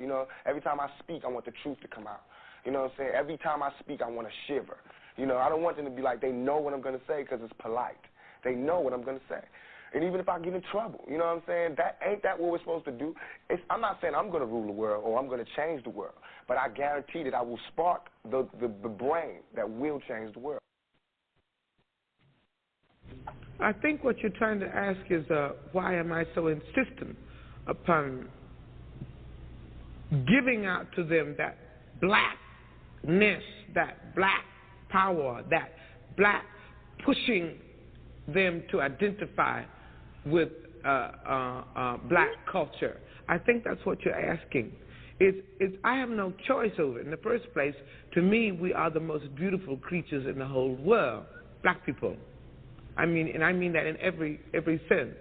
You know, every time I speak, I want the truth to come out. You know what I'm saying? Every time I speak, I want to shiver. You know, I don't want them to be like, they know what I'm going to say because it's polite. They know what I'm going to say. And even if I get in trouble, you know what I'm saying? Ain't that what we're supposed to do? I'm not saying I'm going to rule the world or I'm going to change the world, but I guarantee that I will spark the brain that will change the world. I think what you're trying to ask is why am I so insistent upon giving out to them that blackness, that black power, that black pushing them to identify with black culture. I think that's what you're asking. I have no choice over it. In the first place, to me, we are the most beautiful creatures in the whole world, black people. I mean, and I mean that in every sense,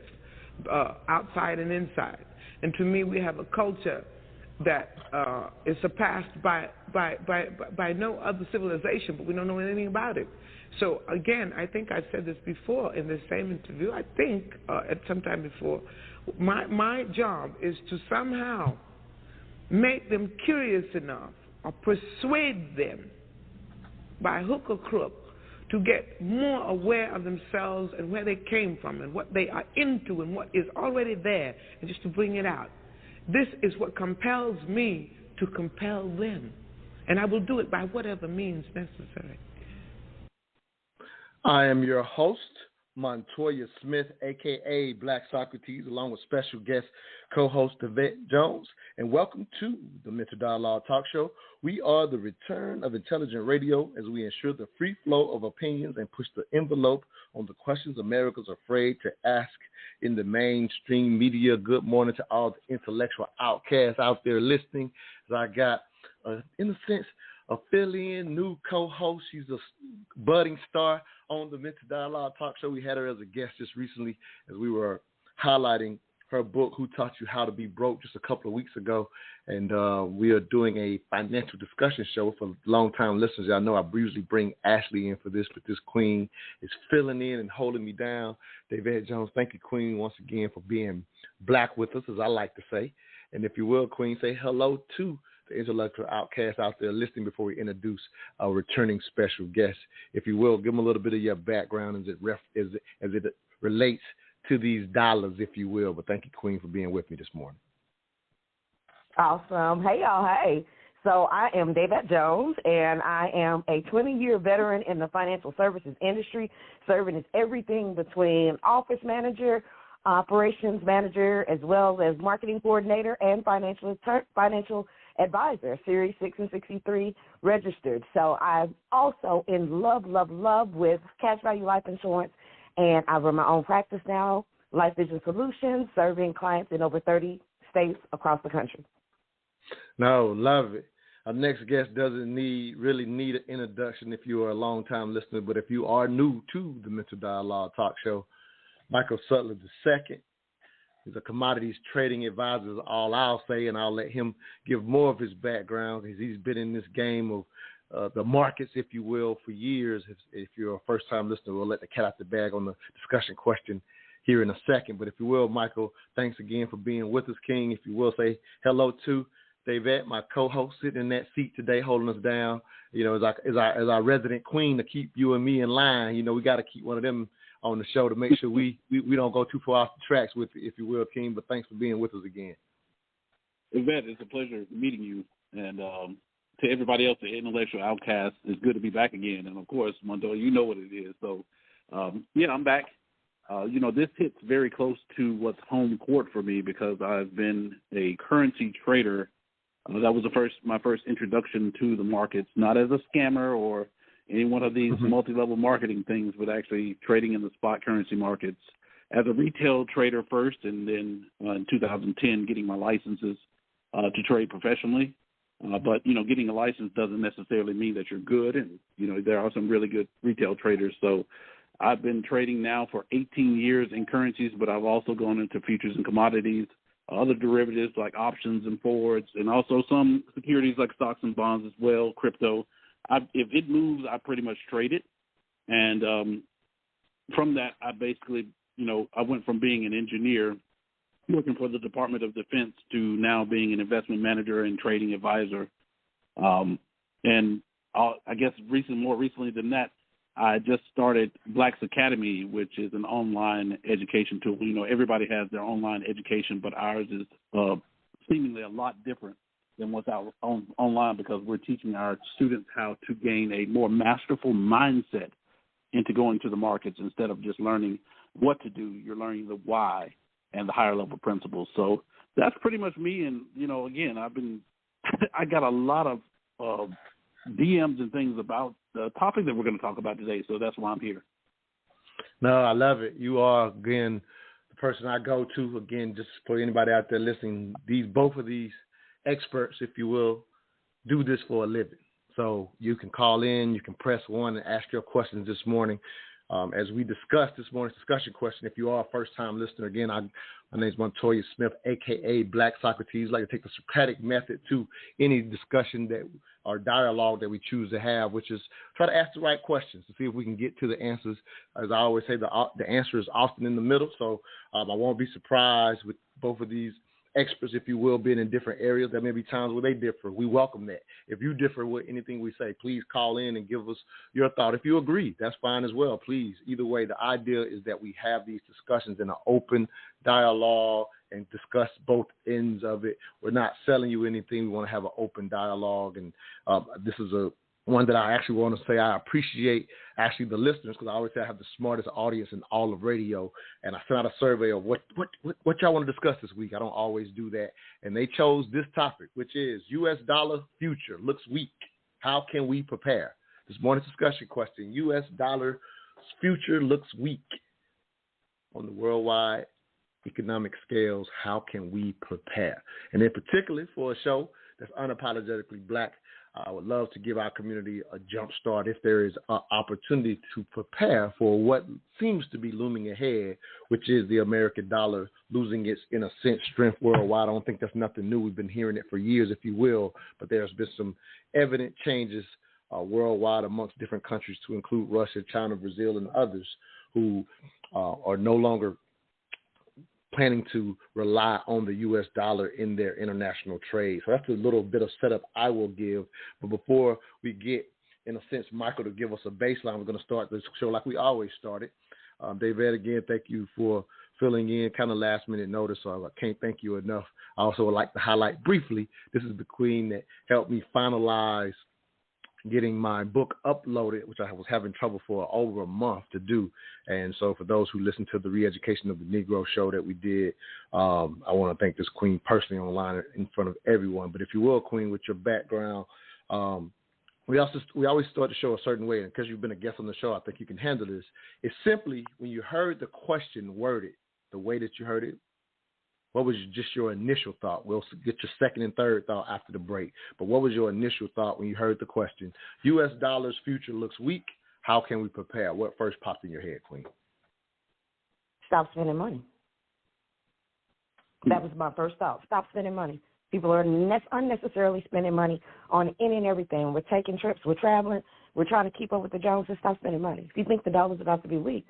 outside and inside. And to me, we have a culture that is surpassed by no other civilization, but we don't know anything about it. So again, I think I said this before in this same interview. I think at some time before, my job is to somehow make them curious enough or persuade them by hook or crook to get more aware of themselves and where they came from and what they are into and what is already there, and just to bring it out. This is what compels me to compel them, and I will do it by whatever means necessary. I am your host, Montoya Smith, a.k.a. Black Socrates, along with special guest co-host Yvette Jones, and welcome to the Mental Dialogue Talk Show. We are the return of intelligent radio as we ensure the free flow of opinions and push the envelope on the questions America's afraid to ask in the mainstream media. Good morning to all the intellectual outcasts out there listening. As I got, in a sense, a fill-in new co-host. She's a budding star on the Mental Dialogue Talk Show. We had her as a guest just recently as we were highlighting her book, Who Taught You How to Be Broke, just a couple of weeks ago. And we are doing a financial discussion show for long-time listeners. I know I usually bring Ashley in for this, but this queen is filling in and holding me down. David Jones, thank you, Queen, once again for being black with us, as I like to say. And if you will, Queen, say hello to the intellectual outcasts out there listening before we introduce our returning special guest. If you will, give them a little bit of your background as it relates to these dollars, if you will. But thank you, Queen, for being with me this morning. Awesome. Hey, y'all. Hey. So I am David Jones, and I am a 20-year veteran in the financial services industry, serving as everything between office manager, operations manager, as well as marketing coordinator and financial advisor, Series 6 and 63 registered. So I'm also in love with cash value life insurance, and I run my own practice now, Life Vision Solutions, serving clients in over 30 states across the country. No, love it. Our next guest doesn't really need an introduction if you are a long-time listener, but if you are new to the Mental Dialogue Talk Show, Michael Sutler II. He's a commodities trading advisor, is all I'll say, and I'll let him give more of his background because he's been in this game of the markets, if you will, for years. If you're a first-time listener, we'll let the cat out the bag on the discussion question here in a second. But if you will, Michael, thanks again for being with us, King. If you will, say hello to Davette, my co-host, sitting in that seat today, holding us down. You know, as our resident queen to keep you and me in line. You know, we got to keep one of them on the show to make sure we don't go too far off the tracks with it, if you will, King. But thanks for being with us again. Yvette, it's a pleasure meeting you. And to everybody else, the intellectual outcast, it's good to be back again. And, of course, Montoya, you know what it is. So, I'm back. This hits very close to what's home court for me because I've been a currency trader. That was my first introduction to the markets, not as a scammer or any one of these multi-level marketing things, but actually trading in the spot currency markets as a retail trader first, and then in 2010 getting my licenses to trade professionally. But, getting a license doesn't necessarily mean that you're good, and, there are some really good retail traders. So I've been trading now for 18 years in currencies, but I've also gone into futures and commodities, other derivatives like options and forwards, and also some securities like stocks and bonds as well, crypto. If it moves, I pretty much trade it. And from that, I basically, I went from being an engineer working for the Department of Defense to now being an investment manager and trading advisor. And I guess more recently than that, I just started Blacks Academy, which is an online education tool. You know, everybody has their online education, but ours is seemingly a lot different than what's out online, because we're teaching our students how to gain a more masterful mindset into going to the markets. Instead of just learning what to do, you're learning the why and the higher level principles. So that's pretty much me. And, you know, again, I got a lot of DMs and things about the topic that we're going to talk about today. So that's why I'm here. No, I love it. You are, again, the person I go to, again, just for anybody out there listening, both of these experts, if you will, do this for a living. So you can call in, you can press 1 and ask your questions this morning. As we discussed this morning's discussion question, if you are a first-time listener, again, my name is Montoya Smith, a.k.a. Black Socrates. I like to take the Socratic method to any discussion or dialogue that we choose to have, which is try to ask the right questions to see if we can get to the answers. As I always say, the answer is often in the middle, so I won't be surprised with both of these experts, if you will, being in different areas. There may be times where they differ. We welcome that. If you differ with anything we say, please call in and give us your thought. If you agree, that's fine as well. Please, either way, the idea is that we have these discussions in an open dialogue and discuss both ends of it. We're not selling you anything. We want to have an open dialogue, and this is one that I actually want to say I appreciate actually the listeners, because I always say I have the smartest audience in all of radio, and I sent out a survey of what y'all want to discuss this week. I don't always do that, and they chose this topic, which is U.S. dollar future looks weak. How can we prepare? This morning's discussion question: U.S. dollar future looks weak on the worldwide economic scales. How can we prepare? And in particular, for a show that's unapologetically black, I would love to give our community a jump start if there is an opportunity to prepare for what seems to be looming ahead, which is the American dollar losing its, in a sense, strength worldwide. I don't think that's nothing new. We've been hearing it for years, if you will, but there's been some evident changes worldwide amongst different countries, to include Russia, China, Brazil, and others, who are no longer planning to rely on the U.S. dollar in their international trade. So that's a little bit of setup I will give. But before we get, in a sense, Michael to give us a baseline, we're going to start this show like we always started. David, again, thank you for filling in kind of last minute notice. So I can't thank you enough. I also would like to highlight briefly, this is the queen that helped me finalize getting my book uploaded, which I was having trouble for over a month to do. And so for those who listened to the Re-Education of the Negro show that we did, I want to thank this queen personally online in front of everyone. But if you will, queen, with your background, we always start the show a certain way. And because you've been a guest on the show, I think you can handle this. It's simply, when you heard the question worded the way that you heard it, what was just your initial thought? We'll get your second and third thought after the break. But what was your initial thought when you heard the question? U.S. dollar's future looks weak. How can we prepare? What first popped in your head, Queen? Stop spending money. That was my first thought. Stop spending money. People are unnecessarily spending money on any and everything. We're taking trips. We're traveling. We're trying to keep up with the Joneses. Stop spending money. If you think the dollar's about to be weak,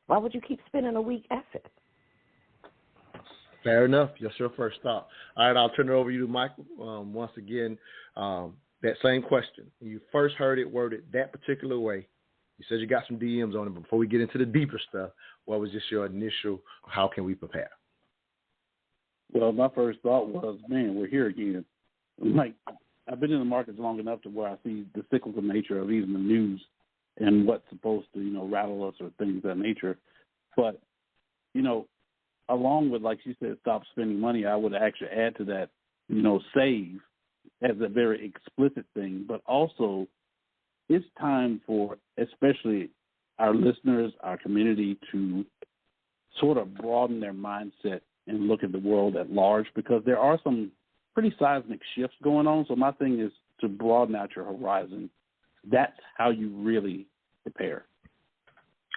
why would you keep spending a weak asset? Fair enough. That's your first thought. All right, I'll turn it over to you, Michael. Once again, that same question. When you first heard it worded that particular way, you said you got some DMs on it. But before we get into the deeper stuff, what was just your initial, how can we prepare? Well, my first thought was, man, we're here again. Like, I've been in the markets long enough to where I see the cyclical nature of even the news and what's supposed to, rattle us or things of that nature. But, along with, like you said, stop spending money, I would actually add to that, save as a very explicit thing. But also, it's time for especially our listeners, our community, to sort of broaden their mindset and look at the world at large, because there are some pretty seismic shifts going on. So my thing is to broaden out your horizon. That's how you really prepare.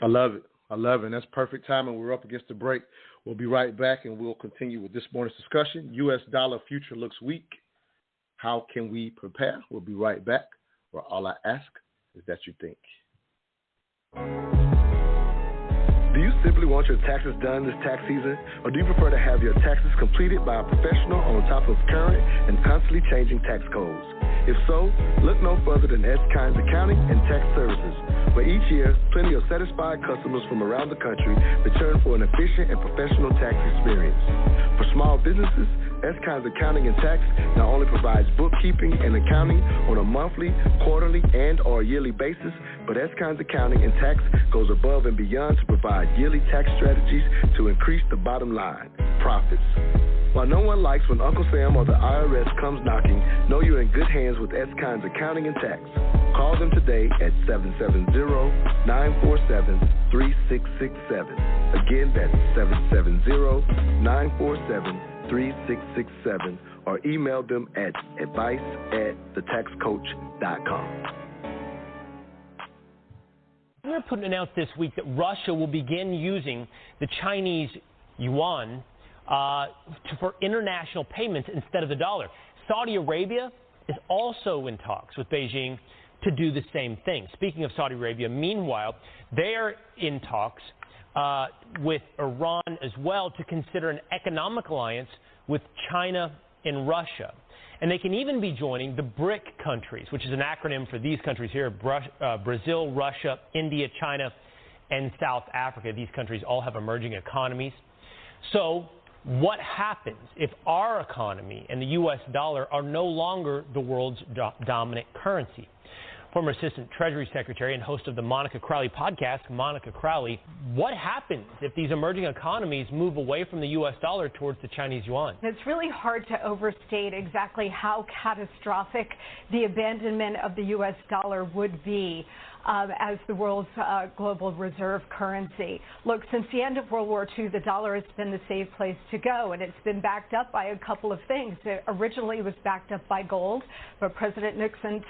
I love it. And that's perfect timing. We're up against the break. We'll be right back, and we'll continue with this morning's discussion. U.S. dollar future looks weak. How can we prepare? We'll be right back, where all I ask is that you think. Do you simply want your taxes done this tax season, or do you prefer to have your taxes completed by a professional on top of current and constantly changing tax codes? If so, look no further than S. Kynes Accounting and Tax Services, where each year, plenty of satisfied customers from around the country return for an efficient and professional tax experience. For small businesses, S. Kynes Accounting and Tax not only provides bookkeeping and accounting on a monthly, quarterly, and or yearly basis, but S. Kynes Accounting and Tax goes above and beyond to provide yearly tax strategies to increase the bottom line, profits. While no one likes when Uncle Sam or the IRS comes knocking, know you're in good hands with S. Kynes Accounting and Tax. Call them today at 770-947-3667. Again, that's 770-947-3667, or email them at advice@thetaxcoach.com. Putin announced this week that Russia will begin using the Chinese yuan for international payments instead of the dollar. Saudi Arabia is also in talks with Beijing to do the same thing. Speaking of Saudi Arabia, meanwhile, they are in talks with Iran as well to consider an economic alliance with China and Russia. And they can even be joining the BRIC countries, which is an acronym for these countries here, Brazil, Russia, India, China, and South Africa. These countries all have emerging economies. So what happens if our economy and the U.S. dollar are no longer the world's dominant currency? Former Assistant Treasury Secretary and host of the Monica Crowley podcast, Monica Crowley, what happens if these emerging economies move away from the U.S. dollar towards the Chinese yuan? It's really hard to overstate exactly how catastrophic the abandonment of the U.S. dollar would be as the world's global reserve currency. Look, since the end of World War II, the dollar has been the safe place to go, and it's been backed up by a couple of things. It originally was backed up by gold, but President Nixon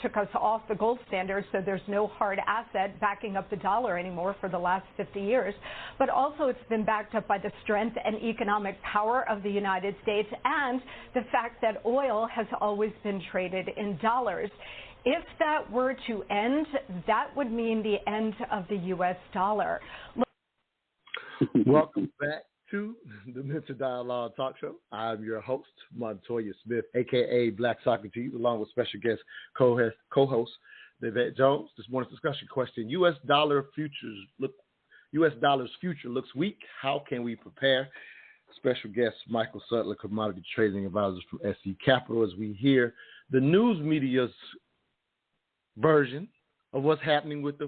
took us off the gold standard, so there's no hard asset backing up the dollar anymore for the last 50 years. But also it's been backed up by the strength and economic power of the United States and the fact that oil has always been traded in dollars. If that were to end, that would mean the end of the U.S. dollar. Welcome back to the Mental Dialogue Talk Show. I'm your host, Montoya Smith, a.k.a. Black Socrates, along with special guest co-host Yvette Jones. This morning's discussion question, U.S. dollar's future looks weak. How can we prepare? Special guest Michael Sutler, commodity trading advisor from SC Capital, as we hear the news media's version of what's happening with the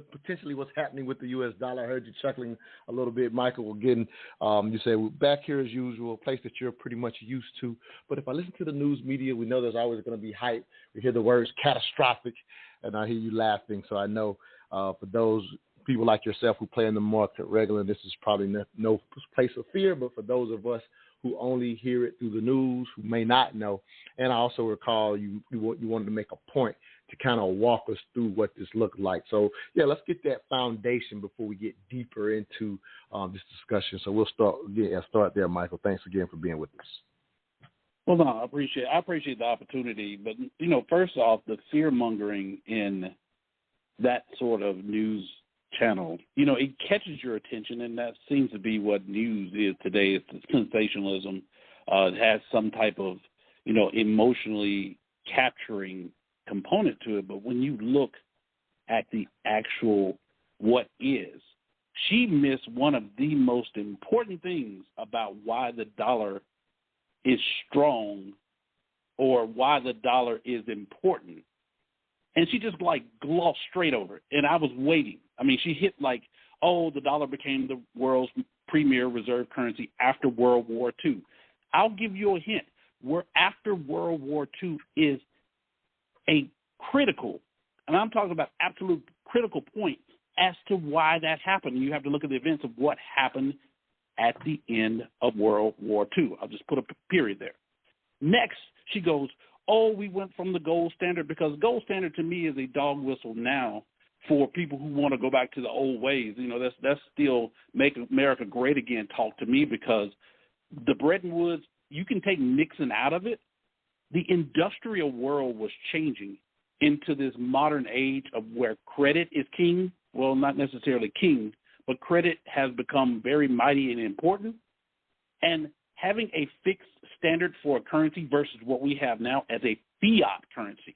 U.S. dollar. I heard you chuckling a little bit, Michael. We're getting, you say we're back here as usual, a place that you're pretty much used to. But if I listen to the news media, we know there's always going to be hype. We hear the words catastrophic, and I hear you laughing. So I know for those people like yourself who play in the market regularly, this is probably no place of fear. But for those of us who only hear it through the news, who may not know, and I also recall you wanted to make a point to kind of walk us through what this looked like. So, yeah, let's get that foundation before we get deeper into this discussion. So we'll start there, Michael. Thanks again for being with us. Well, no, I appreciate the opportunity. But, first off, the fear-mongering in that sort of news channel, it catches your attention, and that seems to be what news is today. It's sensationalism. It has some type of, emotionally capturing component to it. But when you look at the actual what is, she missed one of the most important things about why the dollar is strong or why the dollar is important. And she just glossed straight over it. And I was waiting. I mean, she hit the dollar became the world's premier reserve currency after World War II. I'll give you a hint. After World War II is a critical, and I'm talking about absolute critical point as to why that happened. You have to look at the events of what happened at the end of World War II. I'll just put a period there. Next, she goes, we went from the gold standard, because gold standard to me is a dog whistle now for people who want to go back to the old ways. That's still make America great again talk to me, because the Bretton Woods, you can take Nixon out of it. The industrial world was changing into this modern age of where credit is king. Well, not necessarily king, but credit has become very mighty and important. And having a fixed standard for a currency versus what we have now as a fiat currency,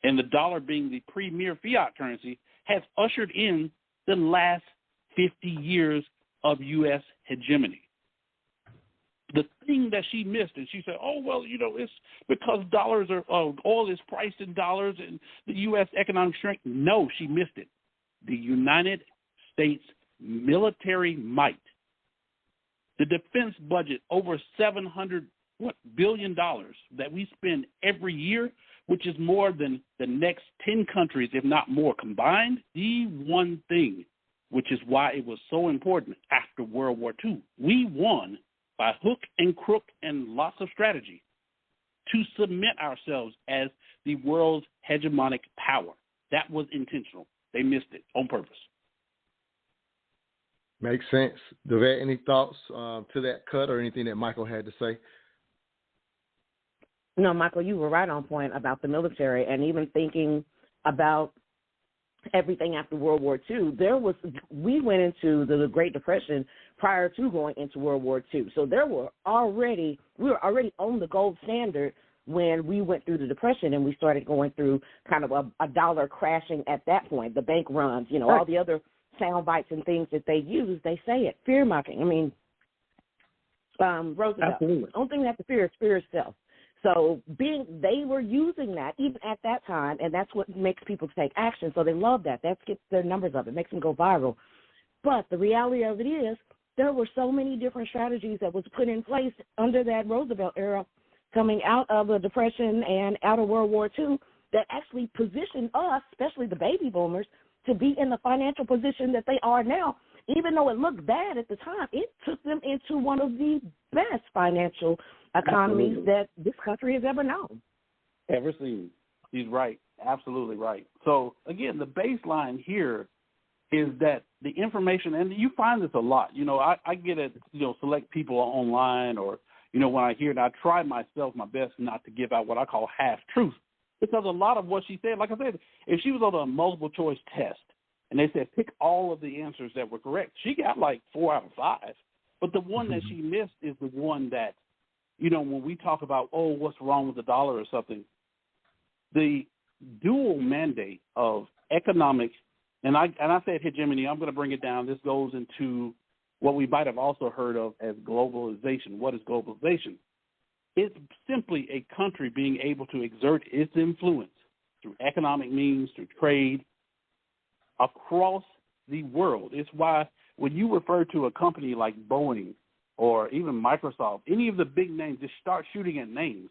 and the dollar being the premier fiat currency, has ushered in the last 50 years of U.S. hegemony. The thing that she missed, and she said, oh, well, it's because dollars are, oil is priced in dollars and the U.S. economic strength. No, she missed it. The United States military might, the defense budget, over $700 billion that we spend every year, which is more than the next 10 countries, if not more combined. The one thing, which is why it was so important after World War II, we won by hook and crook and lots of strategy to cement ourselves as the world's hegemonic power. That was intentional. They missed it on purpose. Makes sense. Devette, any thoughts to that cut or anything that Michael had to say? No, Michael, you were right on point about the military, and even thinking about everything after World War II. We went into the Great Depression prior to going into World War II. So we were already on the gold standard when we went through the Depression, and we started going through kind of a dollar crashing at that point, the bank runs, all the other sound bites and things that they use, they say it, fear-mongering. I mean, Roosevelt. Absolutely. The only thing we have to fear is itself. So they were using that even at that time, and that's what makes people take action. So they love that. That gets their numbers up. It makes them go viral. But the reality of it is there were so many different strategies that was put in place under that Roosevelt era coming out of the Depression and out of World War II that actually positioned us, especially the baby boomers, to be in the financial position that they are now. Even though it looked bad at the time, it took them into one of the best financial economies that this country has ever known. Ever seen. He's right. Absolutely right. So, again, the baseline here is that the information, and you find this a lot. I get at, select people online or, when I hear it, I try my best not to give out what I call half-truth. Because a lot of what she said, like I said, if she was on a multiple-choice test and they said pick all of the answers that were correct, she got like 4 out of 5. But the one that she missed is the one that, when we talk about, what's wrong with the dollar or something, the dual mandate of economic, and I said hegemony, I'm going to bring it down. This goes into what we might have also heard of as globalization. What is globalization? It's simply a country being able to exert its influence through economic means, through trade, across the world. It's why when you refer to a company like Boeing or even Microsoft, any of the big names, just start shooting at names.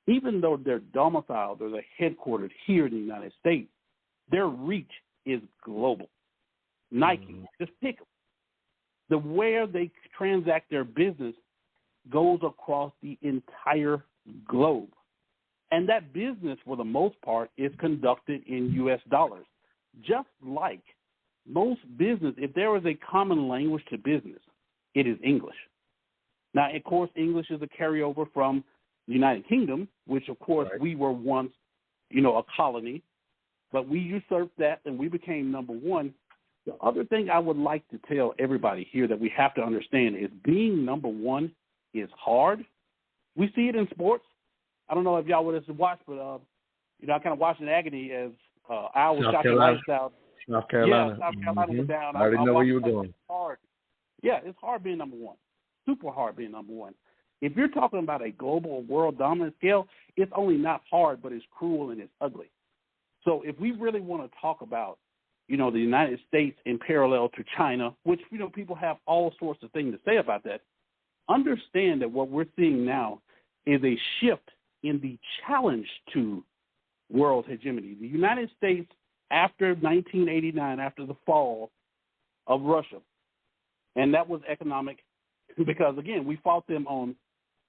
Even though they're domiciled or they're headquartered here in the United States, their reach is global. Nike, just pick them. Where they transact their business goes across the entire globe. And that business, for the most part, is conducted in U.S. dollars. Just like most business, if there is a common language to business, it is English. Now, of course, English is a carryover from the United Kingdom, which, of course, we were once, a colony, but we usurped that and we became number one. The other thing I would like to tell everybody here that we have to understand is being number one is hard. We see it in sports. I don't know if y'all would have watched, but I kind of watched in agony as I was shocking lights out. South Carolina. Yeah, South Carolina was down. I already know where you were going. It's hard. Yeah, it's hard being number one. Super hard being number one. If you're talking about a global world dominant scale, it's only not hard, but it's cruel and it's ugly. So if we really want to talk about, the United States in parallel to China, which, people have all sorts of things to say about that, understand that what we're seeing now is a shift in the challenge to world hegemony. The United States, after 1989, after the fall of Russia, and that was economic because, again, we fought them on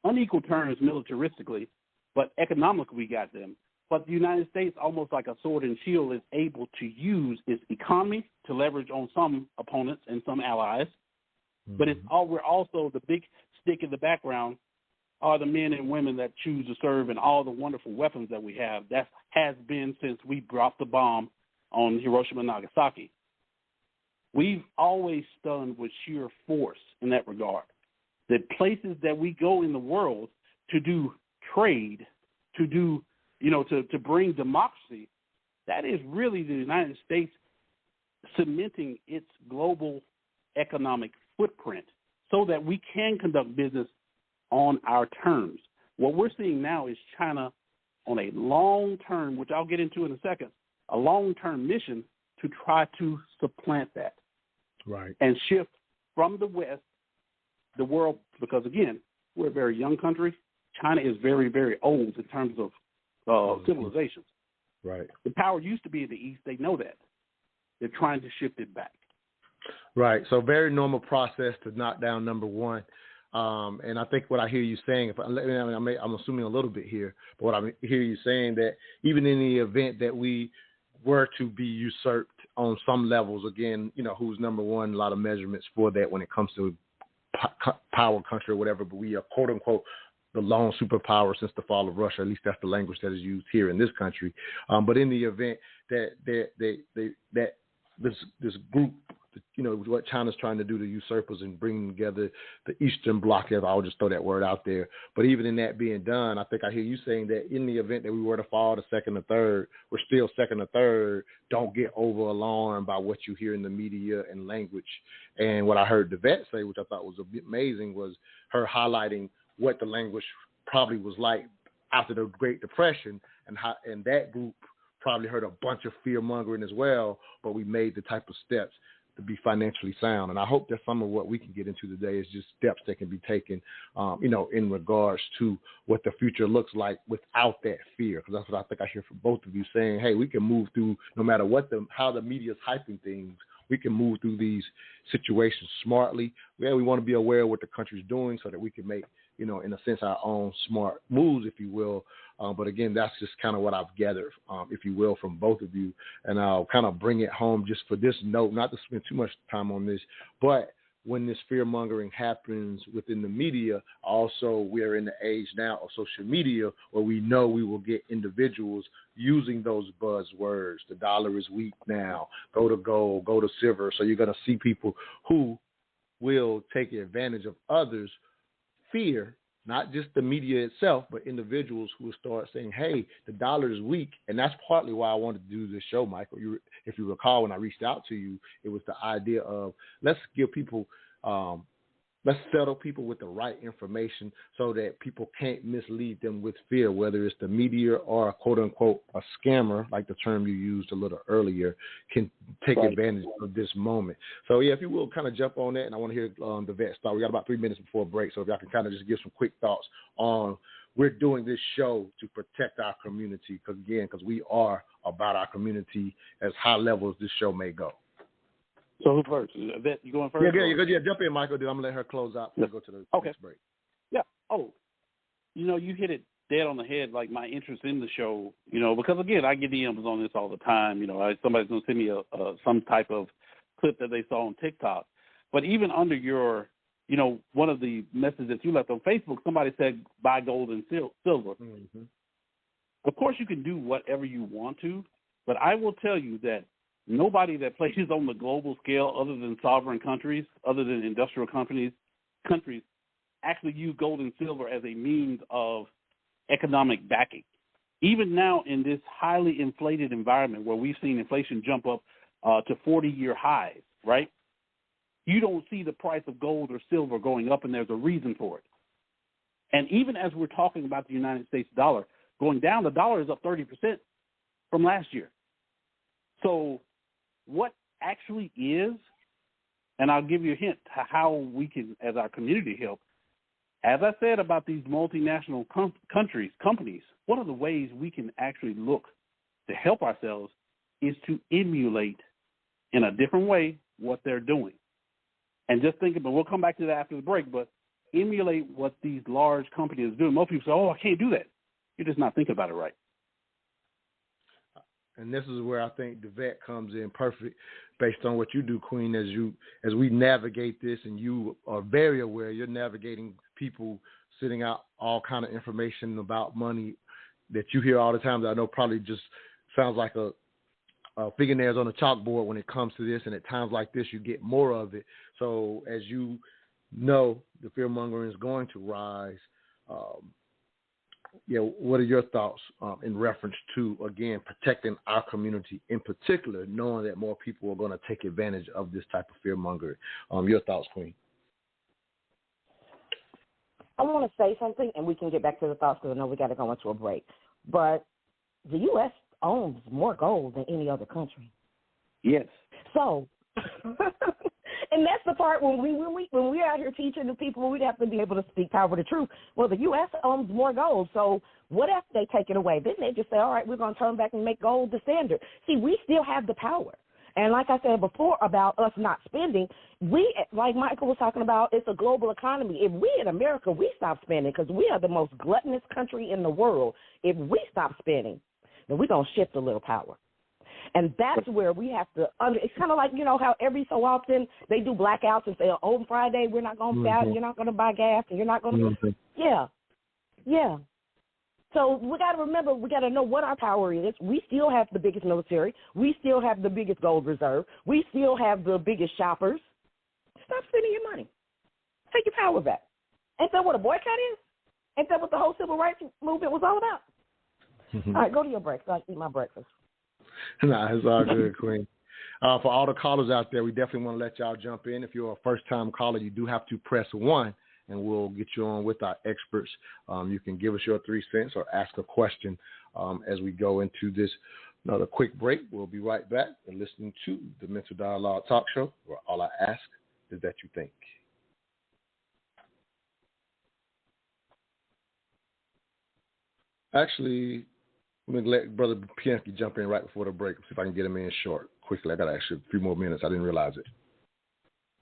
unequal terms militaristically, but economically we got them. But the United States, almost like a sword and shield, is able to use its economy to leverage on some opponents and some allies. But we're also the big stick in the background are the men and women that choose to serve and all the wonderful weapons that we have. That has been since we dropped the bomb on Hiroshima and Nagasaki. we've always stunned with sheer force in that regard. That places that we go in the world to do trade, to do, to bring democracy, that is really the United States cementing its global economic footprint so that we can conduct business on our terms. What we're seeing now is China on a long-term, which I'll get into in a second, a long-term mission to try to supplant that. Right. And shift from the West, the world, because, again, we're a very young country. China is very, very old in terms of civilizations. Right. The power used to be in the East. They know that. They're trying to shift it back. Right. So very normal process to knock down number one. And I think what I hear you saying, I'm assuming a little bit here, but what I hear you saying that even in the event that we were to be usurped on some levels, again, who's number one, a lot of measurements for that when it comes to power country or whatever, but we are, quote unquote, the lone superpower since the fall of Russia. At least that's the language that is used here in this country. But in the event that this group, what China's trying to do to usurp us and bring together the Eastern Bloc, I'll just throw that word out there. But even in that being done, I think I hear you saying that in the event that we were to fall to second or third, we're still second or third. Don't get over alarmed by what you hear in the media and language. And what I heard Devette say, which I thought was a bit amazing, was her highlighting what the language probably was like after the Great Depression, and that group probably heard a bunch of fear mongering as well, but we made the type of steps to be financially sound. And I hope that some of what we can get into today is just steps that can be taken, in regards to what the future looks like without that fear. Because that's what I think I hear from both of you saying, hey, we can move through no matter how the media is hyping things. We can move through these situations smartly. Yeah, we want to be aware of what the country's doing so that we can make, in a sense, our own smart moves, if you will. But again, that's just kind of what I've gathered, if you will, from both of you. And I'll kind of bring it home just for this note, not to spend too much time on this, but when this fear-mongering happens within the media, also we're in the age now of social media where we know we will get individuals using those buzzwords. The dollar is weak now. Go to gold, go to silver. So you're going to see people who will take advantage of others' fear, not just the media itself, but individuals who will start saying, hey, the dollar is weak. And that's partly why I wanted to do this show, Michael. If you recall, when I reached out to you, it was the idea of let's give people, let's settle people with the right information so that people can't mislead them with fear, whether it's the media or, quote unquote, a scammer, like the term you used a little earlier, can take advantage of this moment. So, yeah, if you will kind of jump on that, and I want to hear the vet start. We got about 3 minutes before break, so if y'all can kind of just give some quick thoughts on we're doing this show to protect our community, because we are about our community as high level as this show may go. So who first? Vet, you going first? Yeah, jump in, Michael. I'm going to let her close out before we go to the next break. Yeah. Oh, you hit it dead on the head, like my interest in the show, because, again, I get DMs on this all the time. Somebody's going to send me some type of clip that they saw on TikTok. But even under your, one of the messages that you left on Facebook, somebody said buy gold and silver. Mm-hmm. Of course, you can do whatever you want to, but I will tell you that nobody that plays on the global scale other than sovereign countries, other than industrial countries actually use gold and silver as a means of economic backing. Even now in this highly inflated environment where we've seen inflation jump up to 40-year highs, right? You don't see the price of gold or silver going up, and there's a reason for it. And even as we're talking about the United States dollar going down, the dollar is up 30% from last year. So what actually is, and I'll give you a hint to how we can, as our community, help. As I said about these multinational companies, one of the ways we can actually look to help ourselves is to emulate in a different way what they're doing. And just think about, we'll come back to that after the break, but emulate what these large companies are doing. Most people say, oh, I can't do that. You're just not thinking about it right. And this is where I think the vet comes in perfect based on what you do, Queen, as we navigate this, and you are very aware you're navigating people sending out all kind of information about money that you hear all the time that I know probably just sounds like a fingernails on the chalkboard when it comes to this, and at times like this, you get more of it. So as you know, the fear-mongering is going to rise. What are your thoughts in reference to, again, protecting our community in particular, knowing that more people are going to take advantage of this type of fear-mongering? Your thoughts, Queen? I want to say something, and we can get back to the thoughts because I know we got to go into a break. But the U.S. owns more gold than any other country. Yes. So, and that's the part when we're out here teaching the people, we'd have to be able to speak power of the truth. Well, the U.S. owns more gold, so what if they take it away? Then they just say, all right, we're going to turn back and make gold the standard. See, we still have the power. And like I said before about us not spending, we, like Michael was talking about, it's a global economy. If we in America, we stop spending because we are the most gluttonous country in the world. If we stop spending, then we're going to shift a little power. And that's where we have to it's kind of like, how every so often they do blackouts and say, on Friday we're not going to sell, you're not going to buy gas, and you're not going to. Yeah. So we got to remember, we got to know what our power is. We still have the biggest military. We still have the biggest gold reserve. We still have the biggest shoppers. Stop spending your money. Take your power back. Ain't that what a boycott is? Ain't that what the whole civil rights movement was all about? All right, go to your break so I can eat my breakfast. Nah, it's all good, Queen. For all the callers out there, we definitely want to let y'all jump in. If you're a first-time caller, you do have to press 1, and we'll get you on with our experts. You can give us your 3 cents or ask a question as we go into this. Another quick break. We'll be right back and listening to the Mental Dialogue Talk Show, where all I ask is that you think. Actually, I'm going to let Brother Pianki jump in right before the break, see if I can get him in short, quickly. I got actually a few more minutes. I didn't realize it.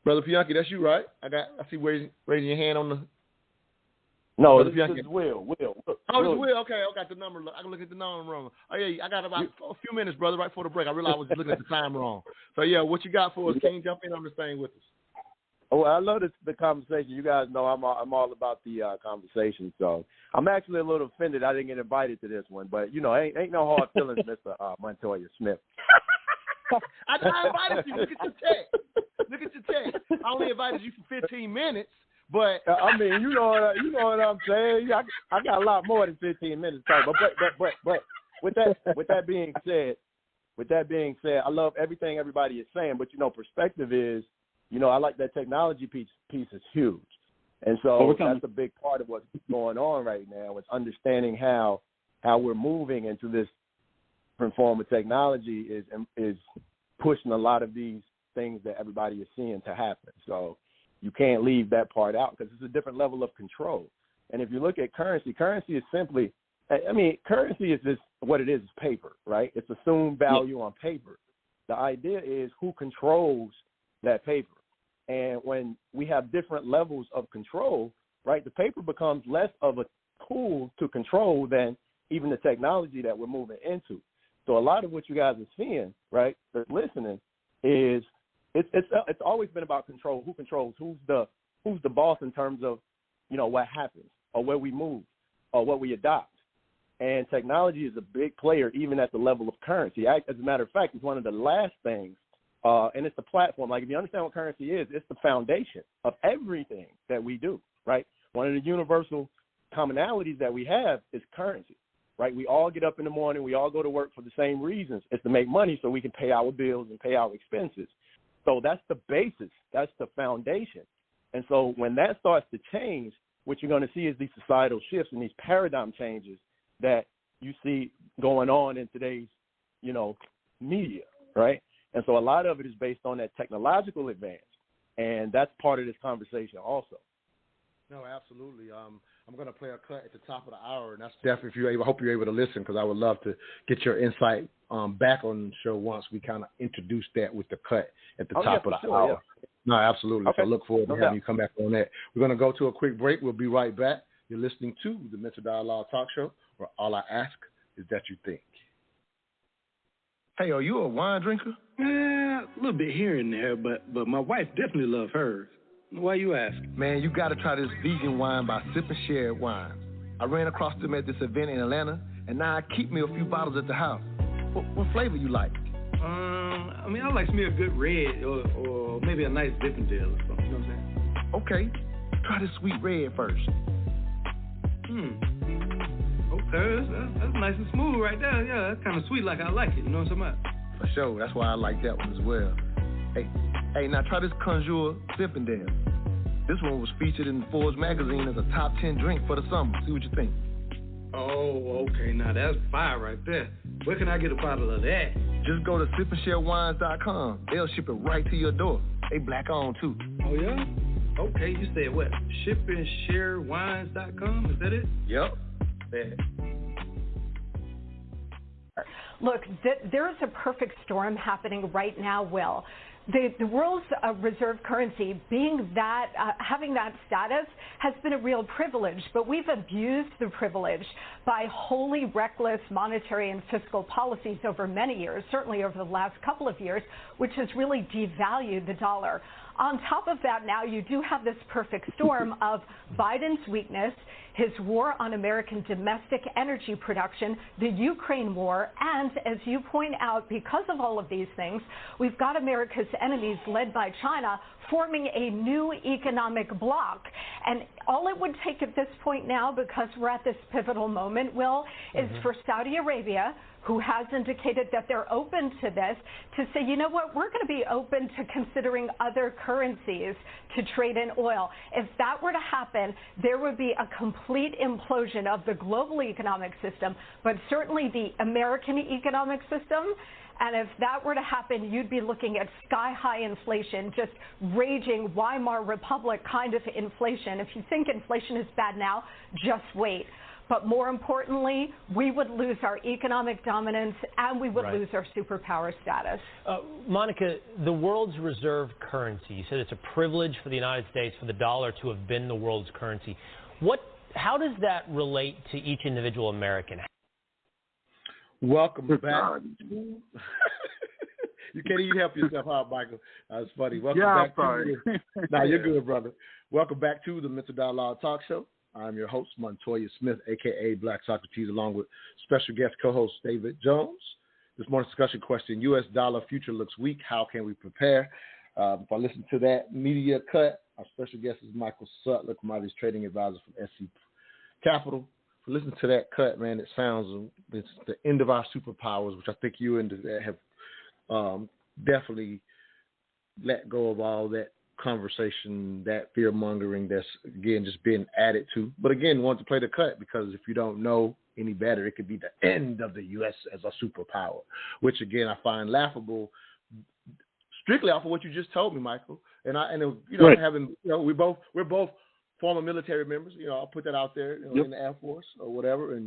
Brother Pianki, that's you, right? I see raising your hand on the... No, this is Will. Oh, it's Will. Okay, I got the number. I can look at the number wrong. Oh, yeah, I got about a few minutes, brother, right before the break. I realized I was looking at the time wrong. So, yeah, what you got for us? Can you jump in on this thing with us? Oh, I love the conversation. You guys know I'm all about the conversation. So I'm actually a little offended I didn't get invited to this one. But, ain't no hard feelings, Mr. Montoya Smith. I invited you. Look at your text. I only invited you for 15 minutes. But I mean, you know what I'm saying. I got a lot more than 15 minutes. But with that being said, I love everything everybody is saying. But perspective is, I like that technology piece is huge, and so that's a big part of what's going on right now. It's understanding how we're moving into this different form of technology is pushing a lot of these things that everybody is seeing to happen. So you can't leave that part out because it's a different level of control. And if you look at currency is simply, currency is just what it is paper, right? It's assumed value on paper. The idea is who controls that paper. And when we have different levels of control, right, the paper becomes less of a tool to control than even the technology that we're moving into. So a lot of what you guys are seeing, right, that's listening, is it's always been about control. Who controls? Who's the boss in terms of, what happens or where we move or what we adopt. And technology is a big player even at the level of currency. As a matter of fact, it's one of the last things, and it's the platform. Like, if you understand what currency is, it's the foundation of everything that we do, right? One of the universal commonalities that we have is currency, right? We all get up in the morning. We all go to work for the same reasons. It's to make money so we can pay our bills and pay our expenses. So that's the basis. That's the foundation. And so when that starts to change, what you're going to see is these societal shifts and these paradigm changes that you see going on in today's, media, right? And so a lot of it is based on that technological advance, and that's part of this conversation also. No, absolutely. I'm going to play a cut at the top of the hour, and that's definitely, if you're able, I hope you're able to listen, because I would love to get your insight back on the show once we kind of introduce that with the cut at the top of the hour. Yeah. No, absolutely. Okay. So I look forward to having you come back on that. We're going to go to a quick break. We'll be right back. You're listening to the Mental Dialogue Talk Show, where all I ask is that you think. Hey, are you a wine drinker? A little bit here and there, but my wife definitely loves hers. Why you ask? Man, you got to try this vegan wine by Sip and Share Wines. I ran across them at this event in Atlanta, and now I keep me a few bottles at the house. What flavor you like? I mean, I like me a good red or maybe a nice Zinfandel or something. You know what I'm saying? Okay, try this sweet red first. Okay, that's nice and smooth right there. Yeah, that's kind of sweet like I like it. You know what I'm talking about? For sure, that's why I like that one as well. Hey, now try this Conjure Zinfandel. This one was featured in Forbes magazine as a top 10 drink for the summer. See what you think. Oh, okay. Now that's fire right there. Where can I get a bottle of that? Just go to sipandShareWines.com. They'll ship it right to your door. They black on too. Oh yeah? Okay, you said what? ShipandShareWines.com? Is that it? Yep. Bad. Look, there is a perfect storm happening right now, Will. The world's reserve currency being that, having that status has been a real privilege, but we've abused the privilege by wholly reckless monetary and fiscal policies over many years, certainly over the last couple of years, which has really devalued the dollar. On top of that, now you do have this perfect storm of Biden's weakness, his war on American domestic energy production, the Ukraine war, and as you point out, because of all of these things, we've got America's enemies led by China forming a new economic bloc. And all it would take at this point now, because we're at this pivotal moment, Will, is for Saudi Arabia, who has indicated that they're open to this, to say, you know what, we're going to be open to considering other currencies to trade in oil. If that were to happen, there would be a complete implosion of the global economic system, but certainly the American economic system. And if that were to happen, you'd be looking at sky-high inflation, just raging Weimar Republic kind of inflation. If you think inflation is bad now, just wait. But more importantly, we would lose our economic dominance and we would lose our superpower status. Monica, the world's reserve currency, you said it's a privilege for the United States for the dollar to have been the world's currency. How does that relate to each individual American? Welcome back. You can't even help yourself out, Michael. That's funny. Welcome back. Sorry. Nah, you're good, brother. Welcome back to the Mental Dialogue Talk Show. I'm your host, Montoya Smith, a.k.a. Black Socrates, along with special guest co-host David Jones. This morning's discussion question, U.S. dollar future looks weak. How can we prepare? If I listen to that media cut, our special guest is Michael Sutler, commodities trading advisor from SC Capital. If you listen to that cut, man, it sounds it's the end of our superpowers, which I think you and have definitely let go of all that conversation, that fear-mongering that's, again, just being added to. But, again, want to play the cut because if you don't know any better, it could be the end of the U.S. as a superpower, which, again, I find laughable strictly off of what you just told me, Michael. And we're both former military members. You know, I'll put that out there in the Air Force or whatever.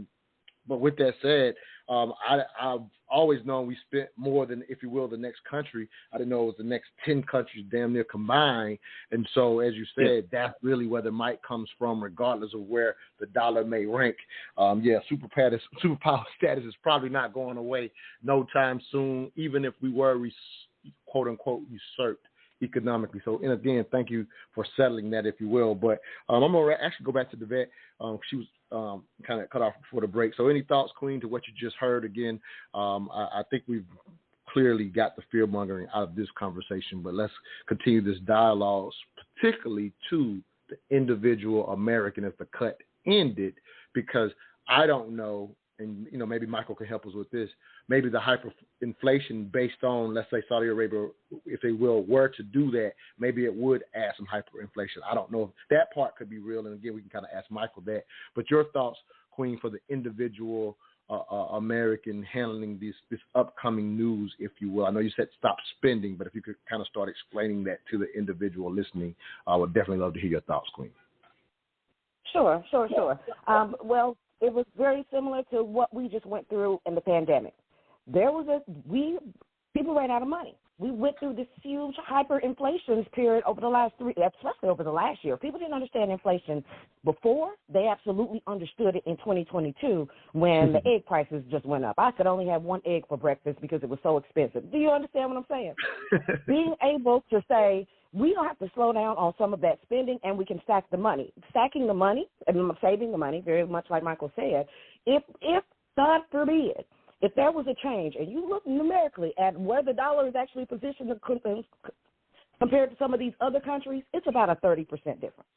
But with that said, I've always known we spent more than, if you will, the next country. I didn't know it was the next 10 countries damn near combined. And so, as you said, that's really where the might comes from, regardless of where the dollar may rank. Superpower status is probably not going away no time soon, even if we were, quote-unquote, usurped economically. So, and again, thank you for settling that, if you will. But I'm going to actually go back to the vet. She was kind of cut off before the break. So any thoughts, Queen, to what you just heard? Again, I think we've clearly got the fear-mongering out of this conversation, but let's continue this dialogue, particularly to the individual American as the cut ended, because I don't know, and maybe Michael can help us with this, maybe the hyperinflation based on, let's say, Saudi Arabia, if they were to do that, maybe it would add some hyperinflation. I don't know if that part could be real, and again, we can kind of ask Michael that. But your thoughts, Queen, for the individual American handling this upcoming news, if you will. I know you said stop spending, but if you could kind of start explaining that to the individual listening, I would definitely love to hear your thoughts, Queen. Sure. Well, it was very similar to what we just went through in the pandemic. People ran out of money. We went through this huge hyperinflation period over the last especially over the last year. People didn't understand inflation before. They absolutely understood it in 2022 when the egg prices just went up. I could only have one egg for breakfast because it was so expensive. Do you understand what I'm saying? Being able to say, we don't have to slow down on some of that spending, and we can stack the money. Stacking the money and saving the money, very much like Michael said, if God forbid, if there was a change, and you look numerically at where the dollar is actually positioned compared to some of these other countries, it's about a 30% difference.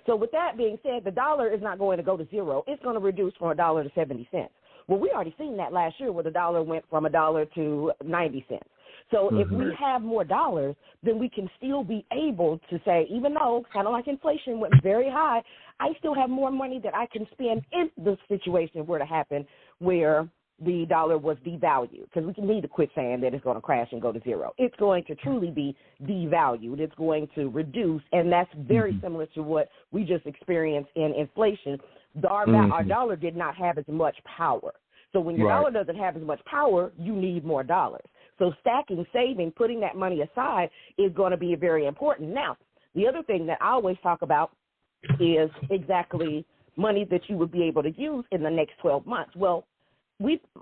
So with that being said, the dollar is not going to go to zero. It's going to reduce from $1 to 70 cents. Well, we already seen that last year where the dollar went from $1 to 90 cents. So if we have more dollars, then we can still be able to say, even though kind of like inflation went very high, I still have more money that I can spend if the situation were to happen where the dollar was devalued, because we can need to quit saying that it's going to crash and go to zero. It's going to truly be devalued. It's going to reduce, and that's very similar to what we just experienced in inflation. Our dollar did not have as much power. So when your dollar doesn't have as much power, you need more dollars. So stacking, saving, putting that money aside is going to be very important. Now, the other thing that I always talk about is exactly money that you would be able to use in the next 12 months. Well,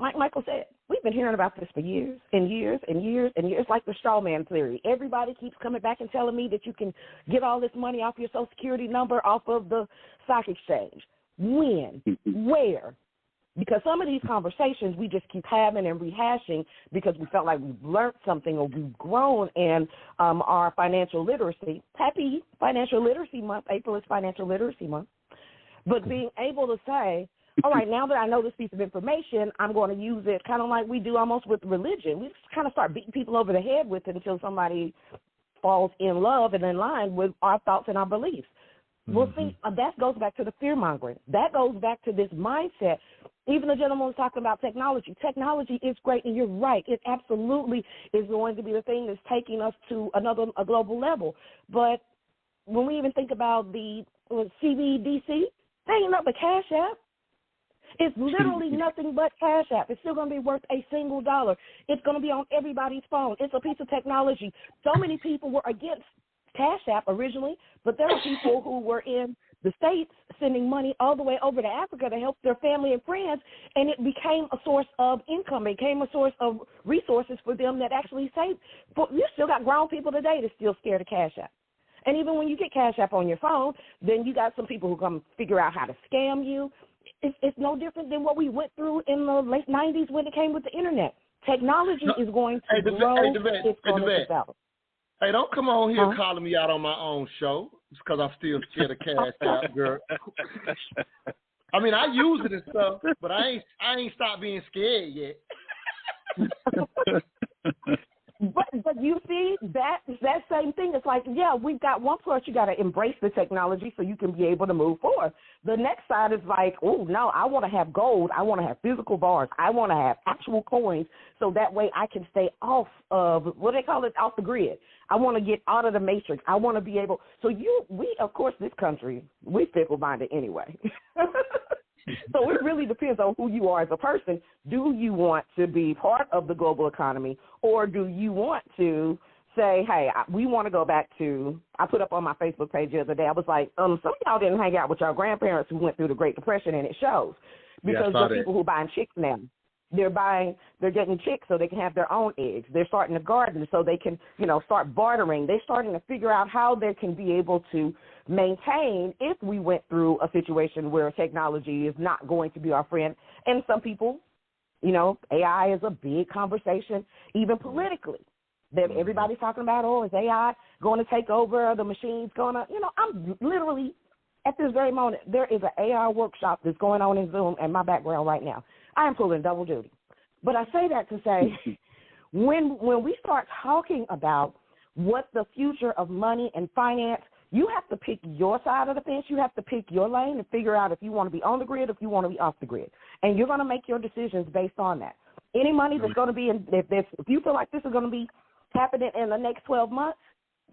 like Michael said, we've been hearing about this for years and years and years and years. It's like the straw man theory. Everybody keeps coming back and telling me that you can get all this money off your Social Security number off of the stock exchange. When? Where? Because some of these conversations we just keep having and rehashing because we felt like we've learned something or we've grown in our financial literacy. Happy Financial Literacy Month. April is Financial Literacy Month. But being able to say, all right, now that I know this piece of information, I'm going to use it kind of like we do almost with religion. We just kind of start beating people over the head with it until somebody falls in love and in line with our thoughts and our beliefs. Well, see, that goes back to the fear-mongering. That goes back to this mindset. Even the gentleman was talking about technology. Technology is great, and you're right. It absolutely is going to be the thing that's taking us to a global level. But when we even think about the CBDC, that ain't nothing but Cash App. It's literally nothing but Cash App. It's still going to be worth a single dollar. It's going to be on everybody's phone. It's a piece of technology. So many people were against Cash App originally, but there are people who were in the States sending money all the way over to Africa to help their family and friends, and it became a source of income. It became a source of resources for them that actually saved. But you still got grown people today that's still scared of Cash App. And even when you get Cash App on your phone, then you got some people who come figure out how to scam you. It's no different than what we went through in the late 90s when it came with the Internet. Technology is going to grow. It's going to develop. Hey, don't come on here calling me out on my own show. It's because I'm still scared of Cash App, girl. I mean, I use it and stuff, but I ain't stopped being scared yet. But you see, that same thing. It's like, yeah, we've got one part, you got to embrace the technology so you can be able to move forward. The next side is like, oh, no, I want to have gold. I want to have physical bars. I want to have actual coins so that way I can stay off of, what they call it, off the grid. I want to get out of the matrix. I want to be able, of course, this country, we fickle-minded anyway. So it really depends on who you are as a person. Do you want to be part of the global economy, or do you want to say, hey, we want to go back to, I put up on my Facebook page the other day, I was like, some of y'all didn't hang out with your grandparents who went through the Great Depression, and it shows. Because there are people who are buying chicks now. They're getting chicks so they can have their own eggs. They're starting to garden so they can, start bartering. They're starting to figure out how they can be able to maintain if we went through a situation where technology is not going to be our friend. And some people, AI is a big conversation, even politically. That everybody's talking about, is AI going to take over? The machine's going to, I'm literally, at this very moment, there is an AI workshop that's going on in Zoom in my background right now. I am pulling double duty. But I say that to say, when we start talking about what the future of money and finance, you have to pick your side of the fence. You have to pick your lane and figure out if you want to be on the grid, if you want to be off the grid. And you're going to make your decisions based on that. Any money that's going to be in, if you feel like this is going to be happening in the next 12 months,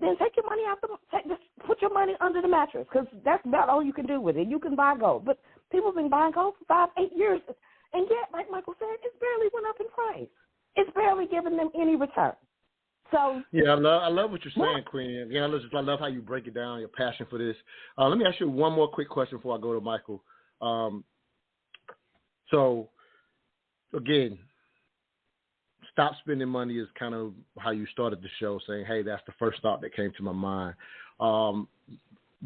then take your money out just put your money under the mattress, because that's about all you can do with it. You can buy gold. But people have been buying gold for 5-8 years. And yet, like Michael said, it's barely went up in price. It's barely giving them any return. So yeah, I love what you're saying, Queen. Yeah, I love how you break it down, your passion for this. Let me ask you one more quick question before I go to Michael. So, again, stop spending money is kind of how you started the show, saying, hey, that's the first thought that came to my mind.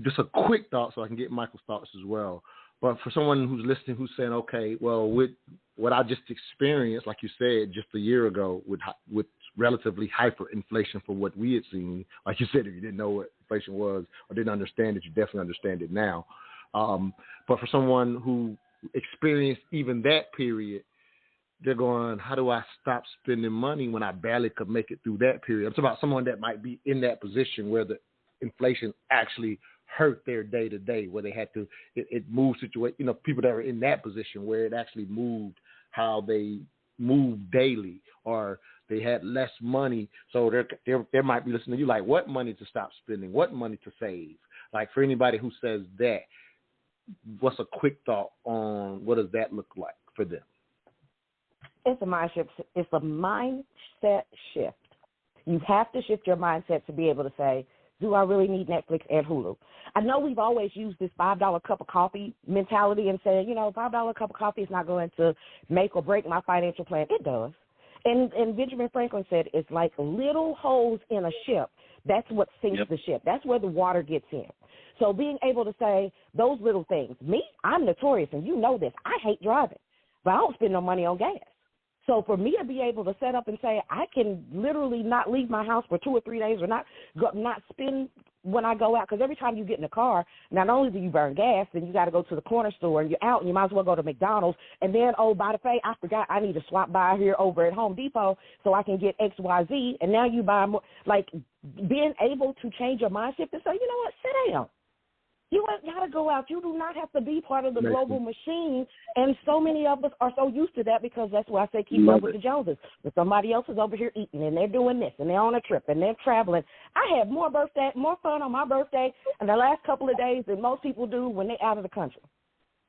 Just a quick thought so I can get Michael's thoughts as well. But for someone who's listening, who's saying, okay, well, with what I just experienced, like you said, just a year ago, with relatively hyperinflation for what we had seen, like you said, if you didn't know what inflation was or didn't understand it, you definitely understand it now. But for someone who experienced even that period, they're going, how do I stop spending money when I barely could make it through that period? I'm talking about someone that might be in that position where the inflation actually hurt their day to day, where they had to, it moved situation, people that are in that position where it actually moved how they move daily, or they had less money. So they might be listening to you like, what money to stop spending? What money to save? Like, for anybody who says that, what's a quick thought on what does that look like for them? It's a mindset. It's a mindset shift. You have to shift your mindset to be able to say, do I really need Netflix and Hulu? I know we've always used this $5 cup of coffee mentality and said, $5 cup of coffee is not going to make or break my financial plan. It does. And Benjamin Franklin said it's like little holes in a ship. That's what sinks the ship. That's where the water gets in. So being able to say those little things. Me, I'm notorious, and you know this. I hate driving, but I don't spend no money on gas. So for me to be able to set up and say I can literally not leave my house for 2 or 3 days or not spend when I go out, because every time you get in the car, not only do you burn gas, then you got to go to the corner store and you're out and you might as well go to McDonald's. And then, by the way, I forgot I need to swap by here over at Home Depot so I can get XYZ. And now you buy more. Like, being able to change your mindset and say, you know what, sit down. You ain't got to go out. You do not have to be part of the global machine. And so many of us are so used to that, because that's why I say keep up with the Joneses. But somebody else is over here eating, and they're doing this, and they're on a trip, and they're traveling. I had more fun on my birthday in the last couple of days than most people do when they're out of the country.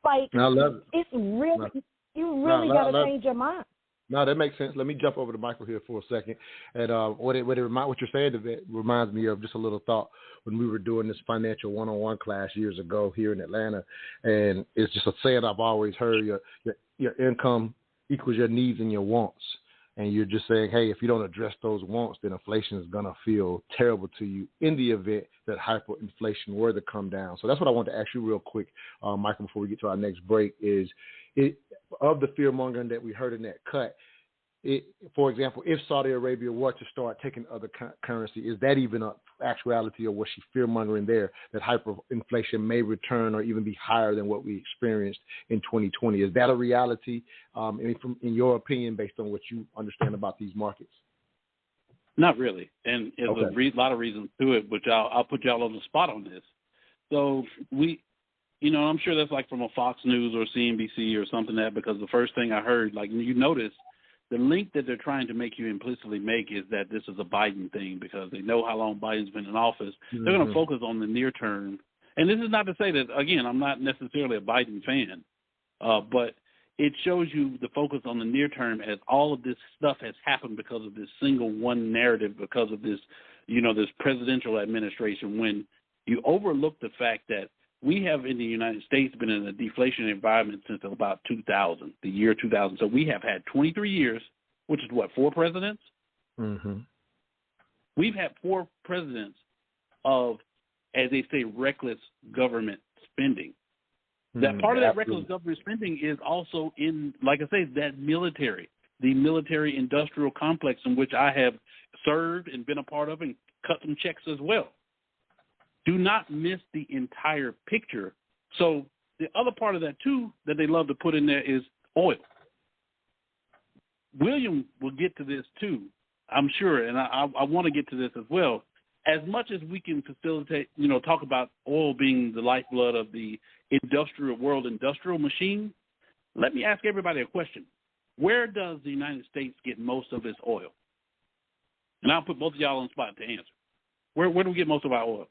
Like, I love it. It's really, you really got to change your mind. No, that makes sense. Let me jump over to Michael here for a second. And what you're saying reminds me of just a little thought when we were doing this financial one-on-one class years ago here in Atlanta. And it's just a saying I've always heard: your income equals your needs and your wants. And you're just saying, hey, if you don't address those wants, then inflation is going to feel terrible to you in the event that hyperinflation were to come down. So that's what I want to ask you real quick, Michael, before we get to our next break, is of the fear-mongering that we heard in that cut, for example, if Saudi Arabia were to start taking other currency, is that even an actuality, or was she fear-mongering there that hyperinflation may return or even be higher than what we experienced in 2020? Is that a reality, in your opinion, based on what you understand about these markets? Not really. And there's a lot of reasons to it, which I'll put y'all on the spot on this. So I'm sure that's like from a Fox News or CNBC or something because the first thing I heard, like, you notice the link that they're trying to make you implicitly make is that this is a Biden thing, because they know how long Biden's been in office. Mm-hmm. They're going to focus on the near term. And this is not to say that, again, I'm not necessarily a Biden fan, but it shows you the focus on the near term, as all of this stuff has happened because of this single one narrative, because of this, this presidential administration, when you overlook the fact that we have in the United States been in a deflation environment since about 2000, the year 2000. So we have had 23 years, which is 4 presidents? Mm-hmm. We've had 4 presidents of, as they say, reckless government spending. That part of that reckless government spending is also in, like I say, that the military industrial complex in which I have served and been a part of and cut some checks as well. Do not miss the entire picture. So the other part of that, too, that they love to put in there is oil. William will get to this, too, I'm sure, and I want to get to this as well. As much as we can facilitate, talk about oil being the lifeblood of the industrial machine, let me ask everybody a question. Where does the United States get most of its oil? And I'll put both of y'all on the spot to answer. Where do we get most of our oil?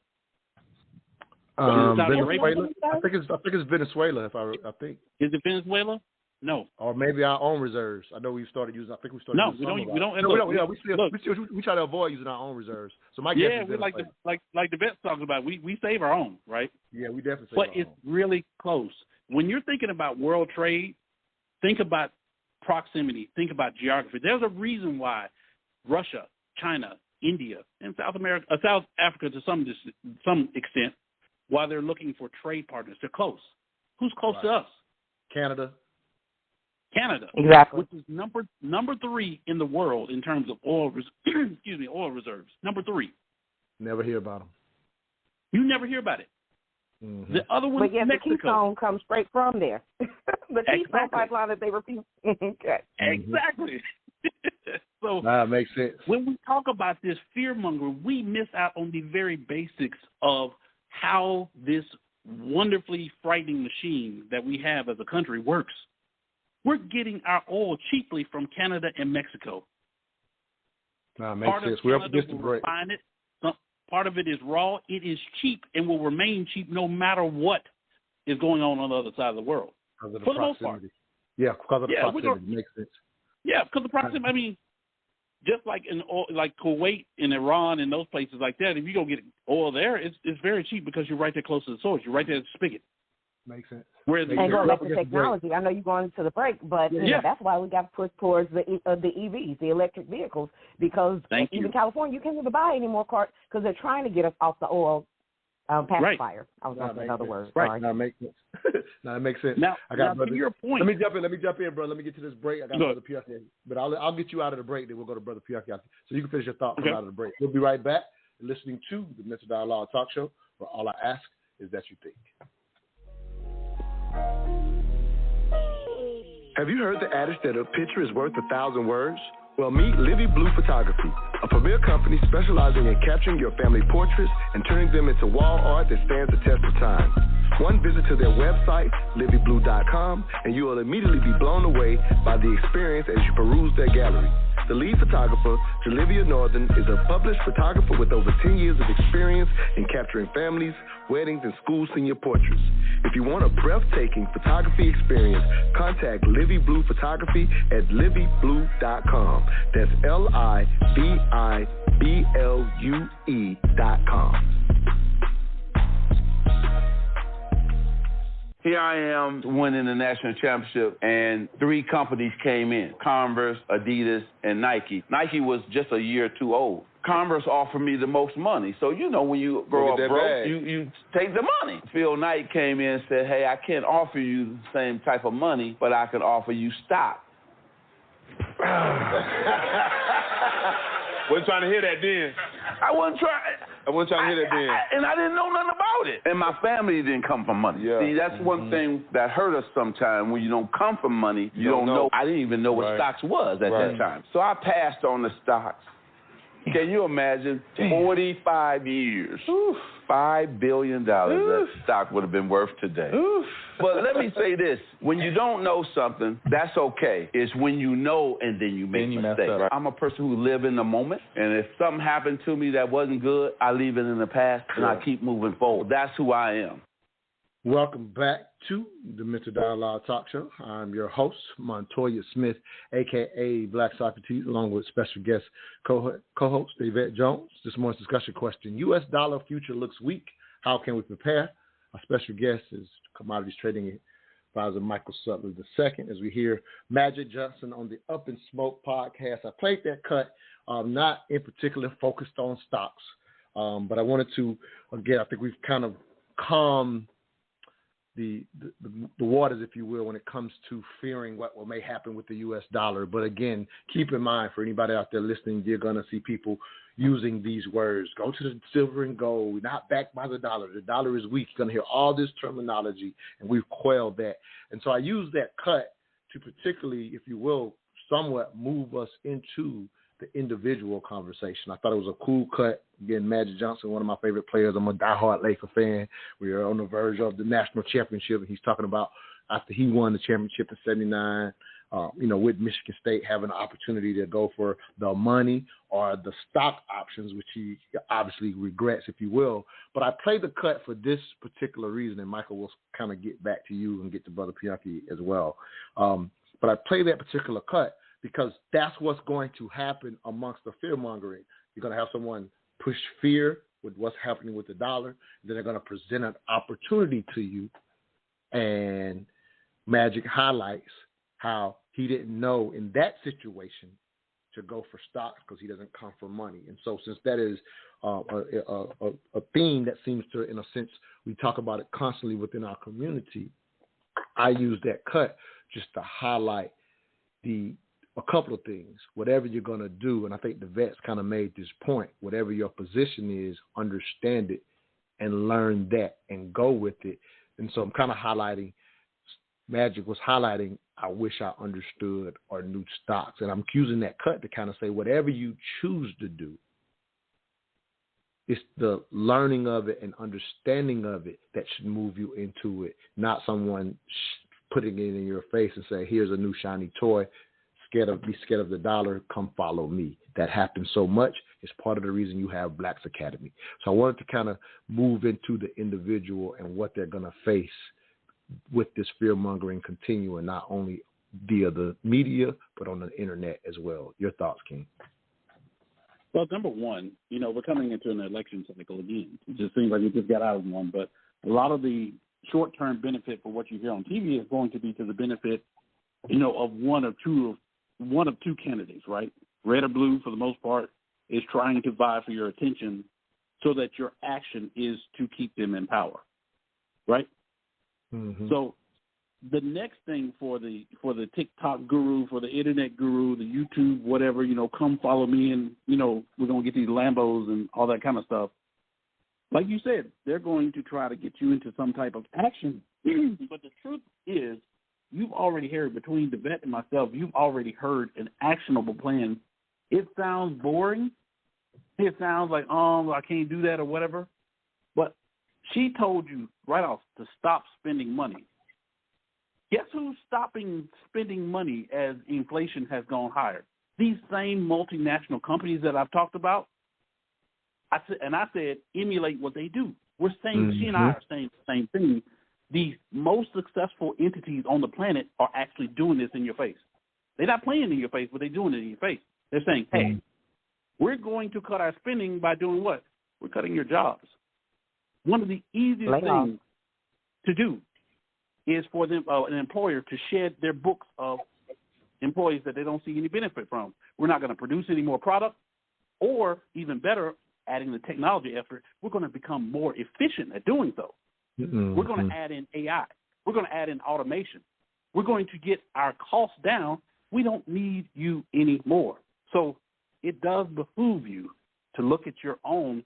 Venezuela. I think it's Venezuela. I think. Is it Venezuela? No. Or maybe our own reserves. I know we started using. I think we started. No, using we don't. Yeah, we try to avoid using our own reserves. So my guess is we like the vet's talking about. We save our own, right? Yeah, we definitely save our own. But it's really close. When you're thinking about world trade, think about proximity. Think about geography. There's a reason why Russia, China, India, and South Africa to some extent, while they're looking for trade partners. They're close. Who's close to us? Canada. Exactly. Which is number 3 in the world in terms of oil reserves. Number 3. Never hear about them. You never hear about it. Mm-hmm. The other one, but yes, Mexico. the Keystone comes straight from there. The Keystone pipeline that they repeat. Okay. Exactly. So that makes sense. When we talk about this fear mongering, we miss out on the very basics of how this wonderfully frightening machine that we have as a country works. We're getting our oil cheaply from Canada and Mexico. Makes sense. We're up against the break. Refine it. Part of it is raw. It is cheap and will remain cheap no matter what is going on the other side of the world. Because of the For proximity. the most part. Yeah, because of the proximity. Makes sense. Yeah, because the proximity, I mean, just like in like Kuwait and Iran and those places like that, if you go get oil there, it's very cheap because you're right there close to the source. You're right there at the spigot. Makes sense. Whereas and going back to technology, I know you're going to the break, but you know, that's why we got to push towards the EVs, the electric vehicles, because even California, you can't even buy any more cars because they're trying to get us off the oil pacifier. I was going to say another word. Right. Sorry. Now it makes sense. Now it makes sense. Now, to your point. Let me jump in, bro. Let me get to this break. I got Go Brother Piaki. But I'll get you out of the break, then we'll go to Brother Piaki. So you can finish your thought out of the break. We'll be right back. You're listening to the Mental Dialogue Talk Show, where all I ask is that you think. Have you heard the adage that a picture is worth 1,000 words? Well, meet Livy Blue Photography, a premier company specializing in capturing your family portraits and turning them into wall art that stands the test of time. One visit to their website, livyblue.com, and you will immediately be blown away by the experience as you peruse their gallery. The lead photographer, Olivia Northern, is a published photographer with over 10 years of experience in capturing families, weddings, and school senior portraits. If you want a breathtaking photography experience, contact Livy Blue Photography at livyblue.com. That's LIVIBLUE.com. Here I am winning the national championship, and 3 companies came in: Converse, Adidas, and Nike. Nike was just a year or 2 old. Converse offered me the most money. So, you know, when you grow up broke, you take the money. Phil Knight came in and said, hey, I can't offer you the same type of money, but I can offer you stock. Wasn't trying to hear that then. I wasn't trying to hear that then. And I didn't know nothing about it. And my family didn't come from money. Yeah. See, that's one thing that hurt us sometimes. When you don't come from money, you don't know. I didn't even know what stocks was at that time. So I passed on the stocks. Can you imagine? 45 years. $5 billion that stock would have been worth today. But let me say this. When you don't know something, that's okay. It's when you know and then you make mistakes. Right? I'm a person who live in the moment, and if something happened to me that wasn't good, I leave it in the past and I keep moving forward. That's who I am. Welcome back to the Mental Dialogue Talk Show. I'm your host, Montoya Smith, a.k.a. Black Socrates, along with special guest co-host Yvette Jones. This morning's discussion question: U.S. dollar future looks weak. How can we prepare? Our special guest is commodities trading advisor Michael Sutler II. As we hear Magic Johnson on the Up in Smoke podcast, I played that cut, not in particular focused on stocks, but I wanted to, again, I think we've kind of calmed the waters, if you will, when it comes to fearing what may happen with the U.S. dollar. But again, keep in mind, for anybody out there listening, you're going to see people using these words. Go to the silver and gold, not backed by the dollar. The dollar is weak. You're going to hear all this terminology, and we've quelled that. And so I use that cut to particularly, if you will, somewhat move us into the individual conversation. I thought it was a cool cut. Again, Magic Johnson, one of my favorite players. I'm a diehard Laker fan. We are on the verge of the national championship, and he's talking about after he won the championship in '79, with Michigan State having an opportunity to go for the money or the stock options, which he obviously regrets, if you will. But I played the cut for this particular reason, and Michael will kind of get back to you and get to Brother Piaki as well. But I played that particular cut because that's what's going to happen amongst the fear-mongering. You're going to have someone push fear with what's happening with the dollar, and then they're going to present an opportunity to you, and Magic highlights how he didn't know in that situation to go for stocks because he doesn't come from money. And so since that is a theme that seems to, in a sense, we talk about it constantly within our community, I use that cut just to highlight a couple of things. Whatever you're going to do, and I think the vets kind of made this point, whatever your position is, understand it and learn that and go with it. And so I'm kind of highlighting, Magic was highlighting, I wish I understood or knew stocks. And I'm using that cut to kind of say whatever you choose to do, it's the learning of it and understanding of it that should move you into it, not someone putting it in your face and say, here's a new shiny toy, be scared of the dollar, come follow me. That happens so much. It's part of the reason you have Blacks Academy. So I wanted to kind of move into the individual and what they're going to face with this fear-mongering continuing, not only via the media, but on the internet as well. Your thoughts, King? Well, number one, we're coming into an election cycle again. It just seems like we just got out of one, but a lot of the short-term benefit for what you hear on TV is going to be to the benefit, of one of two candidates, right? Red or blue, for the most part, is trying to vie for your attention so that your action is to keep them in power, right? Mm-hmm. So the next thing for the TikTok guru, for the internet guru, the YouTube, whatever, come follow me and, we're going to get these Lambos and all that kind of stuff. Like you said, they're going to try to get you into some type of action. But the truth is, you've already heard, between the vet and myself, you've already heard an actionable plan. It sounds boring. It sounds like, I can't do that or whatever. But she told you right off to stop spending money. Guess who's stopping spending money as inflation has gone higher? These same multinational companies that I've talked about. I said, emulate what they do. We're saying, she and I are saying the same thing. The most successful entities on the planet are actually doing this in your face. They're not playing in your face, but they're doing it in your face. They're saying, hey, we're going to cut our spending by doing what? We're cutting your jobs. One of the easiest things to do is for them, an employer to shed their books of employees that they don't see any benefit from. We're not going to produce any more product, or even better, adding the technology effort, we're going to become more efficient at doing so. Mm-hmm. We're going to add in AI. We're going to add in automation. We're going to get our costs down. We don't need you anymore. So it does behoove you to look at your own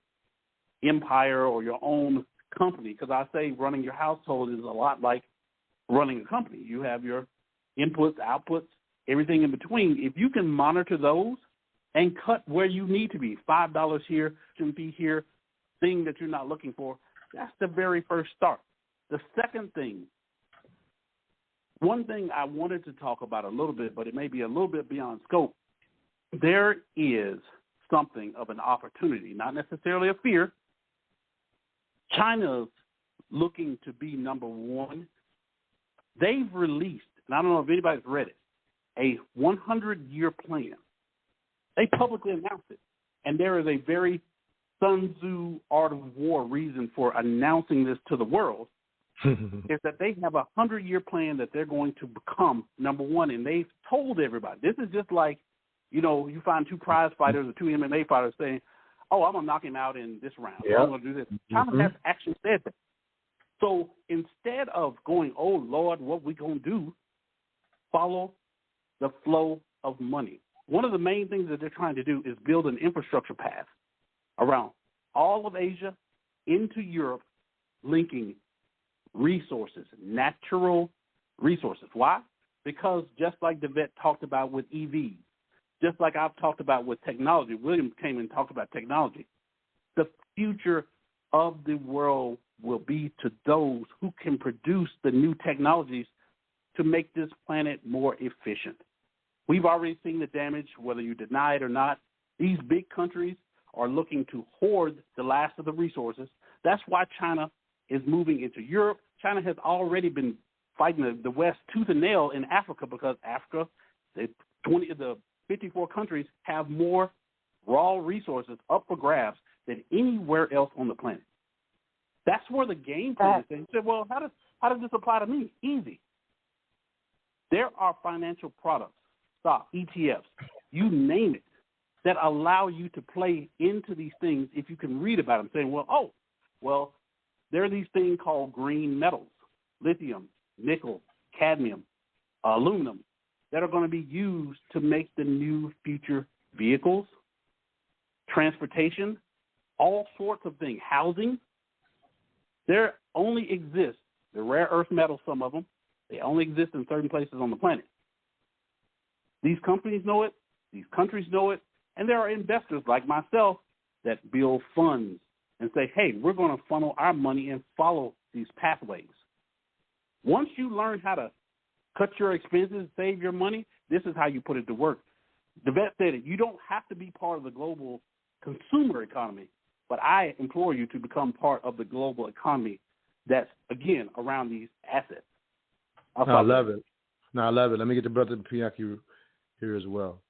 empire or your own company, because I say running your household is a lot like running a company. You have your inputs, outputs, everything in between. If you can monitor those and cut where you need to be, $5 here, shouldn't be here, thing that you're not looking for, that's the very first start. The second thing, one thing I wanted to talk about a little bit, but it may be a little bit beyond scope, there is something of an opportunity, not necessarily a fear. China's looking to be number one. They've released, and I don't know if anybody's read it, a 100-year plan. They publicly announced it. And there is a very Sun Tzu Art of War reason for announcing this to the world, is that they have a 100-year plan that they're going to become number one. And they've told everybody. This is just like, you find two prize fighters or two MMA fighters saying, oh, I'm going to knock him out in this round. Yep. I'm going to do this. China has actually said that. So instead of going, oh, Lord, what we going to do, follow the flow of money. One of the main things that they're trying to do is build an infrastructure path around all of Asia into Europe, linking resources, natural resources. Why? Because just like the vet talked about with EVs, just like I've talked about with technology, William came and talked about technology, the future of the world will be to those who can produce the new technologies to make this planet more efficient. We've already seen the damage, whether you deny it or not. These big countries are looking to hoard the last of the resources. That's why China is moving into Europe. China has already been fighting the West tooth and nail in Africa, because Africa, the 54 countries have more raw resources up for grabs than anywhere else on the planet. That's where the game plan is. You said, well, how does this apply to me? Easy. There are financial products, stock, ETFs, you name it, that allow you to play into these things if you can read about them, saying, there are these things called green metals, lithium, nickel, cadmium, aluminum, that are going to be used to make the new future vehicles, transportation, all sorts of things, housing. There only exist, the rare earth metals, some of them, they only exist in certain places on the planet. These companies know it, these countries know it, and there are investors like myself that build funds and say, hey, we're going to funnel our money and follow these pathways. Once you learn how to cut your expenses, save your money, this is how you put it to work. DeVette said it. You don't have to be part of the global consumer economy, but I implore you to become part of the global economy that's, again, around these assets. I love it. I love it. Let me get to Brother Pianki here as well.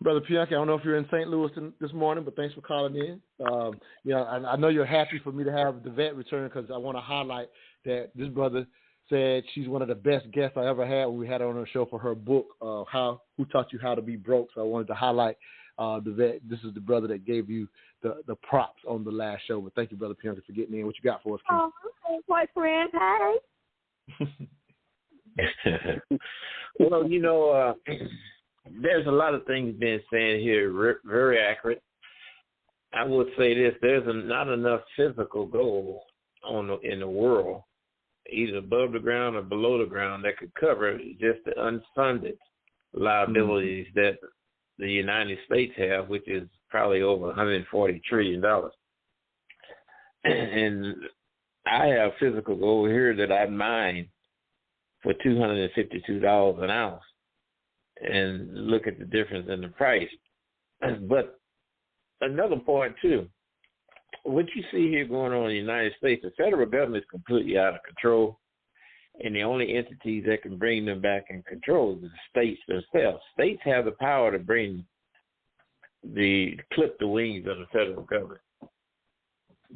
Brother Pianki, I don't know if you're in St. Louis this morning, but thanks for calling in. I know you're happy for me to have DeVette return because I want to highlight that this brother said she's one of the best guests I ever had when we had her on our show for her book, Who Taught You How to Be Broke. So I wanted to highlight DeVette. This is the brother that gave you the props on the last show. But thank you, Brother Pianki, for getting in. What you got for us, Keith? Oh, hey, boyfriend, hey. Well, there's a lot of things being said here, very accurate. I would say this: there's not enough physical gold in the world, either above the ground or below the ground, that could cover just the unfunded liabilities that the United States have, which is probably over $140 trillion. And I have physical gold here that I mine for $252 an ounce. And look at the difference in the price. But another point, too, what you see here going on in the United States, the federal government is completely out of control, and the only entities that can bring them back in control is the states themselves. States have the power to clip the wings of the federal government.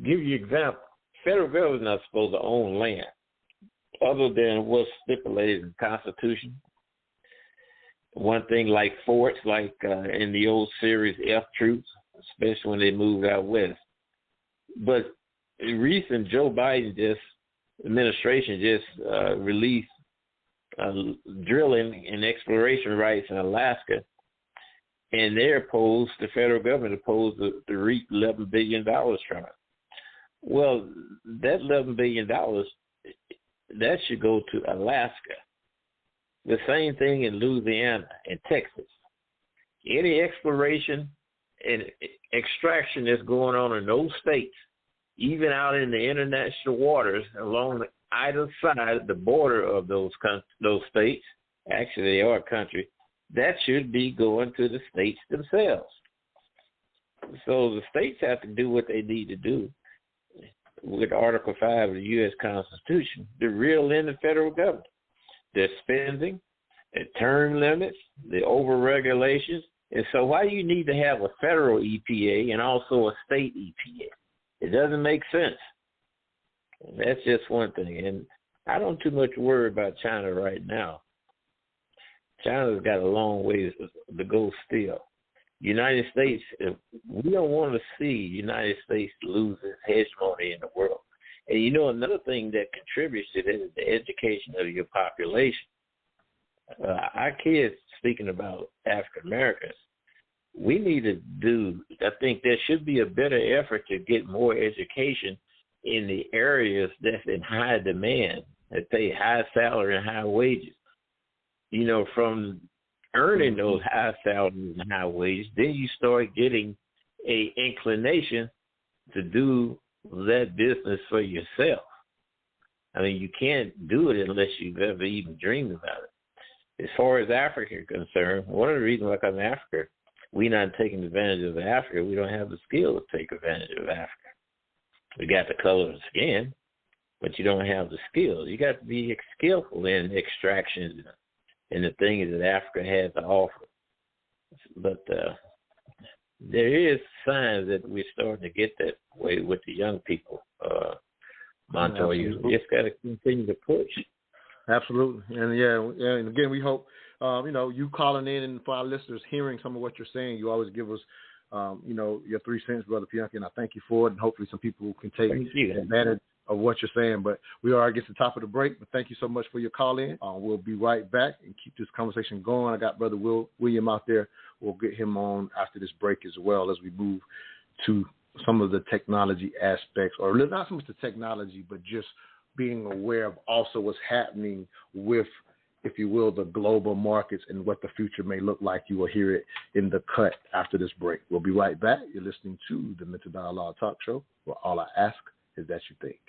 Give you an example. Federal government is not supposed to own land other than what's stipulated in the Constitution. One thing like forts, like in the old series F Troops, especially when they moved out west. But recent Joe Biden administration just released drilling and exploration rights in Alaska, and the federal government opposed the REAP $11 billion trial. Well, that $11 billion, that should go to Alaska. The same thing in Louisiana and Texas. Any exploration and extraction that's going on in those states, even out in the international waters along either side of the border of those states, actually they are a country, that should be going to the states themselves. So the states have to do what they need to do with Article 5 of the U.S. Constitution to reel in the federal government. Their spending, their term limits, the over-regulations. And so why do you need to have a federal EPA and also a state EPA? It doesn't make sense. That's just one thing. And I don't too much worry about China right now. China's got a long ways to go still. United States, we don't want to see United States lose its hegemony in the world. And another thing that contributes to that is the education of your population. Our kids, speaking about African Americans, we need to I think there should be a better effort to get more education in the areas that's in high demand, that pay high salary and high wages. From earning those high salaries and high wages, then you start getting a inclination to do that business for yourself. I mean, you can't do it unless you've ever even dreamed about it. As far as Africa is concerned, one of the reasons why I'm in Africa, we're not taking advantage of Africa. We don't have the skill to take advantage of Africa. We got the color of the skin, but you don't have the skill. You got to be skillful in extractions and the things that Africa has to offer. But there is signs that we're starting to get that way with the young people. Montoya, you just got to continue to push. Absolutely. And and again, we hope, you calling in and for our listeners hearing some of what you're saying, you always give us, your 3 cents, Brother Pianki, and I thank you for it. And hopefully some people can take of what you're saying. But we are against the top of the break. But thank you so much for your call in. We'll be right back and keep this conversation going. I got Brother William out there. We'll get him on after this break as well as we move to some of the technology aspects, or not so much the technology, but just being aware of also what's happening with, if you will, the global markets and what the future may look like. You will hear it in the cut after this break. We'll be right back. You're listening to the Mental Dialogue Talk Show, where all I ask is that you think.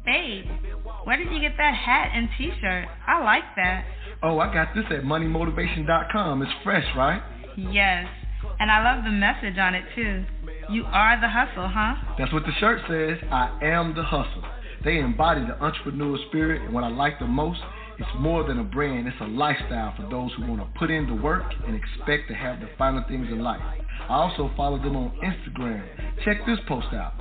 Babe, where did you get that hat and t-shirt? I like that. Oh, I got this at moneymotivation.com. It's fresh, right? Yes, and I love the message on it too. You are the hustle, huh? That's what the shirt says. I am the hustle. They embody the entrepreneur spirit, and what I like the most, it's more than a brand. It's a lifestyle for those who want to put in the work and expect to have the finer things in life. I also follow them on Instagram. Check this post out.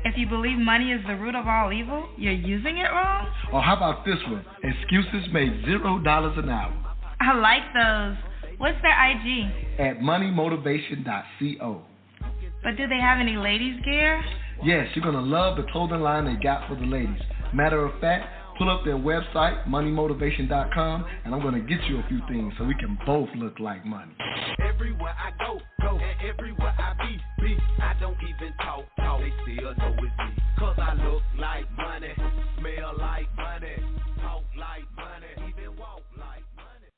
If you believe money is the root of all evil, you're using it wrong? Or how about this one? Excuses made $0 an hour. I like those. What's their IG? At moneymotivation.co. But do they have any ladies' gear? Yes, you're going to love the clothing line they got for the ladies. Matter of fact, pull up their website, moneymotivation.com, and I'm going to get you a few things so we can both look like money. Everywhere I go, and everywhere I be. I don't even talk, they still know it's me. Cause I look like money, smell like money, talk like money, even walk like money.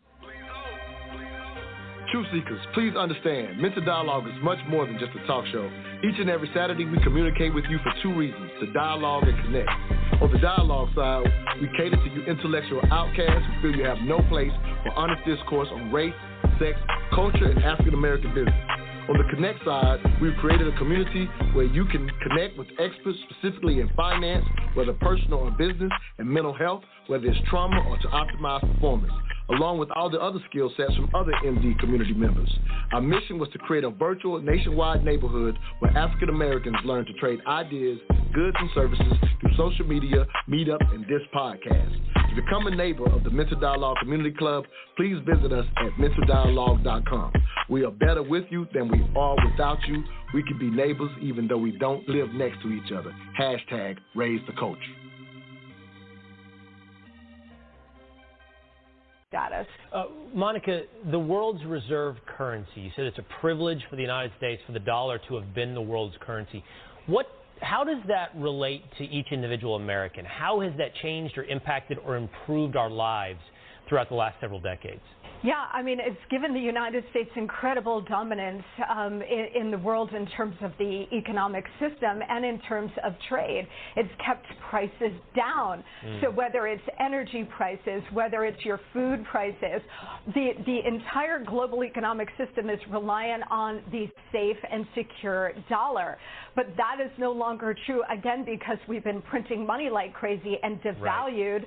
Truth seekers, please understand, Mental Dialogue is much more than just a talk show. Each and every Saturday, we communicate with you for two reasons: to dialogue and connect. On the dialogue side, we cater to you intellectual outcasts who feel you have no place for honest discourse on race, sex, culture, and African American business. On the connect side, we've created a community where you can connect with experts specifically in finance, whether personal or business, and mental health, whether it's trauma or to optimize performance, along with all the other skill sets from other MD community members. Our mission was to create a virtual nationwide neighborhood where African Americans learn to trade ideas, goods, and services through social media, meetup, and this podcast. To become a neighbor of the Mental Dialogue Community Club, please visit us at mentaldialogue.com. We are better with you than we are without you. We can be neighbors even though we don't live next to each other. Hashtag raise the culture. Status. Monica, the world's reserve currency, you said it's a privilege for the United States for the dollar to have been the world's currency. How does that relate to each individual American? How has that changed or impacted or improved our lives throughout the last several decades? Yeah, I mean, it's given the United States incredible dominance in the world in terms of the economic system and in terms of trade. It's kept prices down. So whether it's energy prices, whether it's your food prices, the entire global economic system is reliant on the safe and secure dollar. But that is no longer true, again, because we've been printing money like crazy and devalued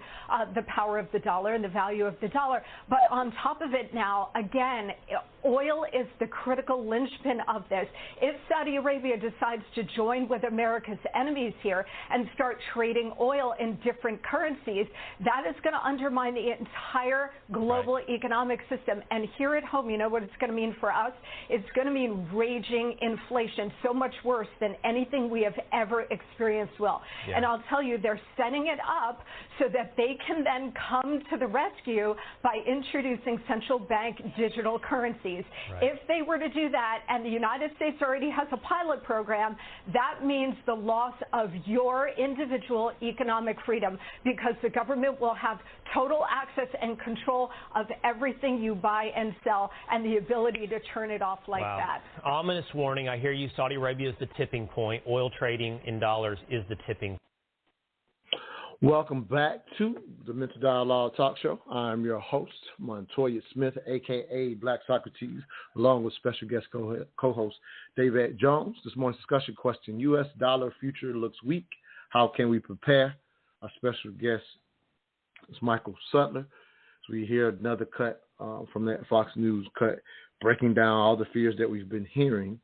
the power of the dollar and the value of the dollar. But on top of it now, again, oil is the critical linchpin of this. If Saudi Arabia decides to join with America's enemies here and start trading oil in different currencies, that is going to undermine the entire global economic system. And here at home, you know what it's going to mean for us? It's going to mean raging inflation, so much worse than anything we have ever experienced, Will. Yeah. And I'll tell you, they're setting it up so that they can then come to the rescue by introducing central bank digital currencies. If they were to do that, and the United States already has a pilot program, that means the loss of your individual economic freedom, because the government will have total access and control of everything you buy and sell and the ability to turn it off like that. Ominous warning. I hear you. Saudi Arabia is the tipping point. Oil trading in dollars is the tipping point. Welcome back to the Mental Dialogue Talk Show. I'm your host, Montoya Smith, a.k.a. Black Socrates, along with special guest co-host David Jones. This morning's discussion question: U.S. dollar future looks weak. How can we prepare? Our special guest is Michael Sutler. So we hear another cut from that Fox News cut, breaking down all the fears that we've been hearing.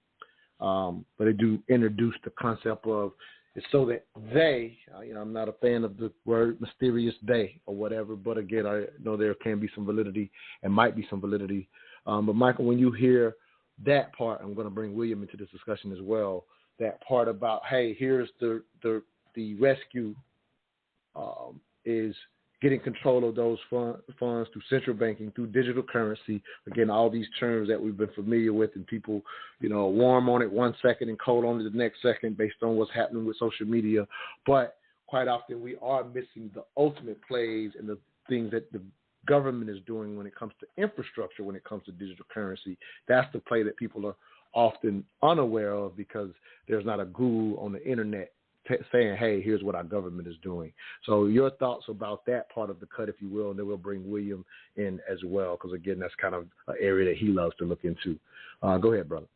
But they do introduce the concept of it's so that they, I'm not a fan of the word mysterious they or whatever, but again, I know there can be some validity and might be some validity. But Michael, when you hear that part, I'm going to bring William into this discussion as well. That part about, hey, here's the rescue is getting control of those funds through central banking, through digital currency. Again, all these terms that we've been familiar with, and people, warm on it 1 second and cold on it the next second based on what's happening with social media. But quite often we are missing the ultimate plays and the things that the government is doing when it comes to infrastructure, when it comes to digital currency. That's the play that people are often unaware of because there's not a guru on the internet saying, hey, here's what our government is doing. So your thoughts about that part of the cut, if you will, and then we'll bring William in as well, because, again, that's kind of an area that he loves to look into. Go ahead, brother.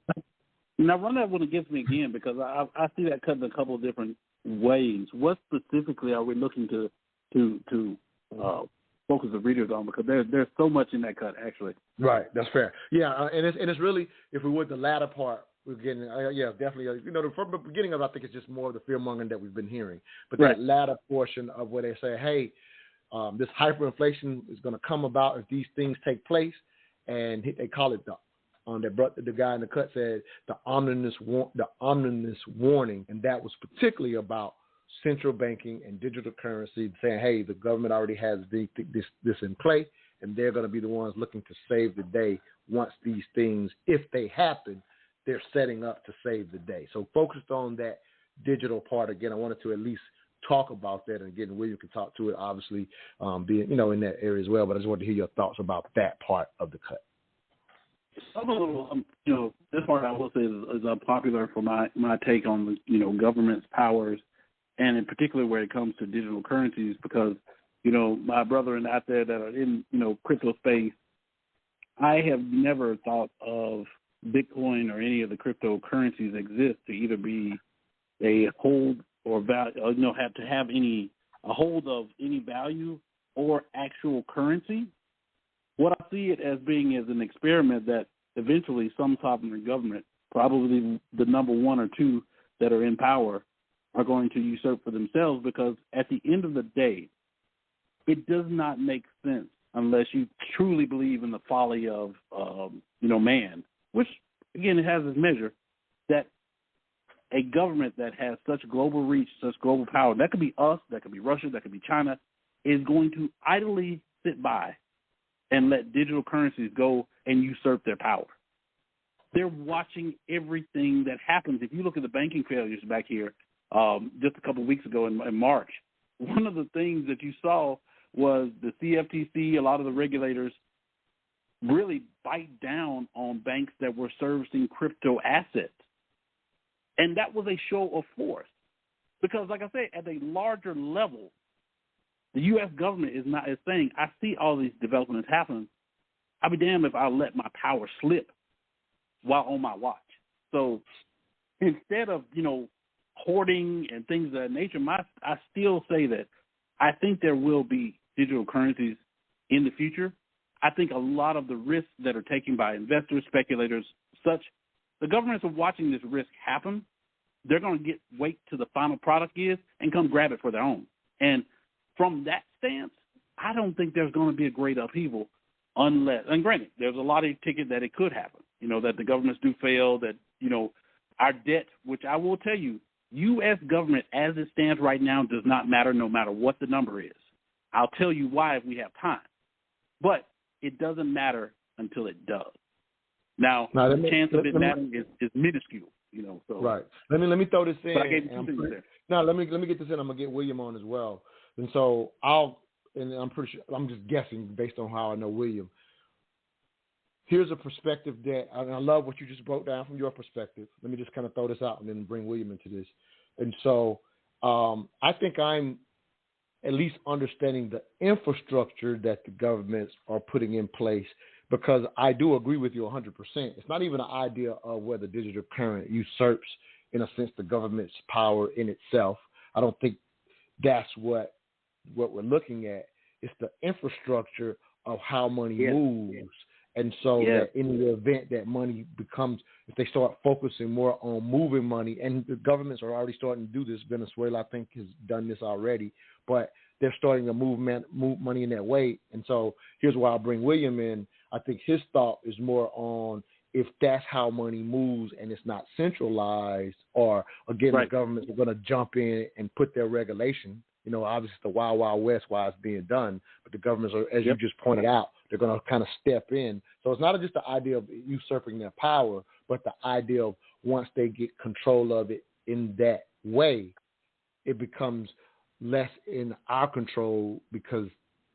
Now, run that one against me again, because I see that cut in a couple of different ways. What specifically are we looking to focus the readers on? Because there's so much in that cut, actually. Right, that's fair. Yeah, and it's really, if we would, the latter part, we're getting, definitely. From the beginning of, I think it's just more of the fear mongering that we've been hearing. But that latter portion of where they say, hey, this hyperinflation is going to come about if these things take place, and they call it the guy in the cut said the ominous warning, and that was particularly about central banking and digital currency, saying, hey, the government already has this in play, and they're going to be the ones looking to save the day once these things, if they happen, they're setting up to save the day. So focused on that digital part, again, I wanted to at least talk about that. And again, William can talk to it, obviously, being, in that area as well. But I just wanted to hear your thoughts about that part of the cut. I'm a little, this part I will say is unpopular for my take on the, government's powers, and in particular where it comes to digital currencies, because, my brethren out there that are in, crypto space, I have never thought of Bitcoin or any of the cryptocurrencies exist to either be a hold or value, have to have a hold of any value or actual currency. What I see it as being is an experiment that eventually some sovereign government, probably the number one or two that are in power, are going to usurp for themselves, because at the end of the day, it does not make sense unless you truly believe in the folly of, man, which, again, it has its measure, that a government that has such global reach, such global power, that could be us, that could be Russia, that could be China, is going to idly sit by and let digital currencies go and usurp their power. They're watching everything that happens. If you look at the banking failures back here just a couple of weeks ago in March, one of the things that you saw was the CFTC, a lot of the regulators, really bite down on banks that were servicing crypto assets. And that was a show of force. Because, like I said, at a larger level, the U.S. government is saying, I see all these developments happening. I'll be damned if I let my power slip while on my watch. So instead of, hoarding and things of that nature, I still say that I think there will be digital currencies in the future. I think a lot of the risks that are taken by investors, speculators, the governments are watching this risk happen. They're going to wait till the final product is and come grab it for their own. And from that stance, I don't think there's going to be a great upheaval unless, and granted, there's a lot of ticket that it could happen, that the governments do fail, that, our debt, which I will tell you, U.S. government as it stands right now does not matter no matter what the number is. I'll tell you why if we have time. But it doesn't matter until it does. Now the chance of it mattering is minuscule, So. Right. Let me throw this in. But I gave you 2 things there. No, let me get this in. I'm gonna get William on as well. And so I'm pretty sure, I'm just guessing based on how I know William. Here's a perspective that, and I love what you just broke down from your perspective. Let me just kind of throw this out and then bring William into this. And so I think I'm at least understanding the infrastructure that the governments are putting in place, because I do agree with you 100%. It's not even an idea of whether digital currency usurps, in a sense, the government's power in itself. I don't think that's what we're looking at. It's the infrastructure of how money moves. And so that in the event that money becomes, if they start focusing more on moving money, and the governments are already starting to do this, Venezuela, I think, has done this already, but they're starting to move money in that way. And so here's why I'll bring William in. I think his thought is more on if that's how money moves and it's not centralized, or again, the governments are going to jump in and put their regulation. Obviously the wild, wild west while it's being done, but the governments are, as you just pointed out, they're going to kind of step in. So it's not just the idea of usurping their power, but the idea of once they get control of it in that way, it becomes less in our control because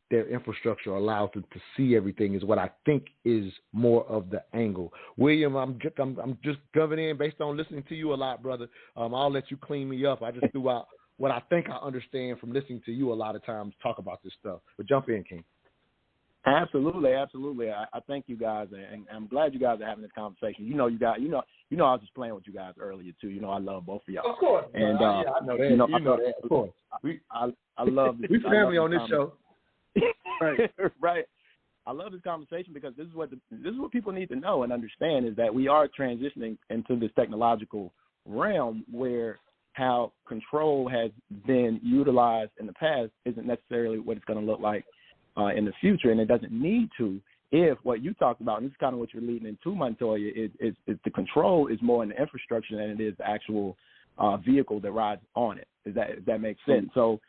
their infrastructure allows them to see everything, is what I think is more of the angle. William, I'm just governing in based on listening to you a lot, brother. I'll let you clean me up. I just threw out what I think I understand from listening to you a lot of times talk about this stuff. But jump in, King. Absolutely. I thank you guys, and I'm glad you guys are having this conversation. I was just playing with you guys earlier too. I love both of y'all. Of course. And I know that. You know that. Of course. I love this. We family on this show. Right. I love this conversation because this is what people need to know and understand, is that we are transitioning into this technological realm where how control has been utilized in the past isn't necessarily what it's going to look like in the future, and it doesn't need to. If what you talked about, and this is kind of what you're leading into, Montoya, is the control is more in the infrastructure than it is the actual vehicle that rides on it. If that makes sense. So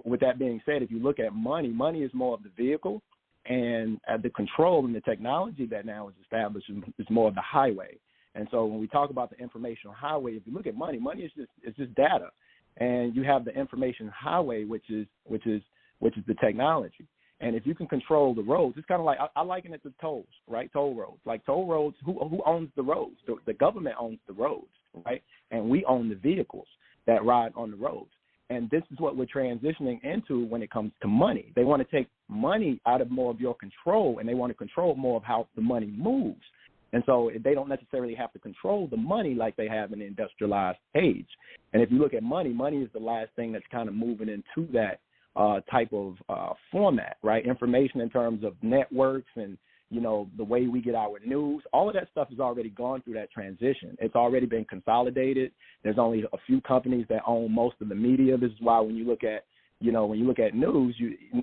with that being said, if you look at money is more of the vehicle, and the control and the technology that now is established is more of the highway. And so when we talk about the informational highway, if you look at money is just data, and you have the information highway, which is the technology. And if you can control the roads, it's kind of like, I liken it to tolls, right? Toll roads. Like toll roads, who owns the roads? The government owns the roads, right? And we own the vehicles that ride on the roads. And this is what we're transitioning into when it comes to money. They want to take money out of more of your control, and they want to control more of how the money moves. And so they don't necessarily have to control the money like they have in the industrialized age. And if you look at money is the last thing that's kind of moving into that type of format, right? Information in terms of networks and, the way we get our news, all of that stuff has already gone through that transition. It's already been consolidated. There's only a few companies that own most of the media. This is why when you look at news,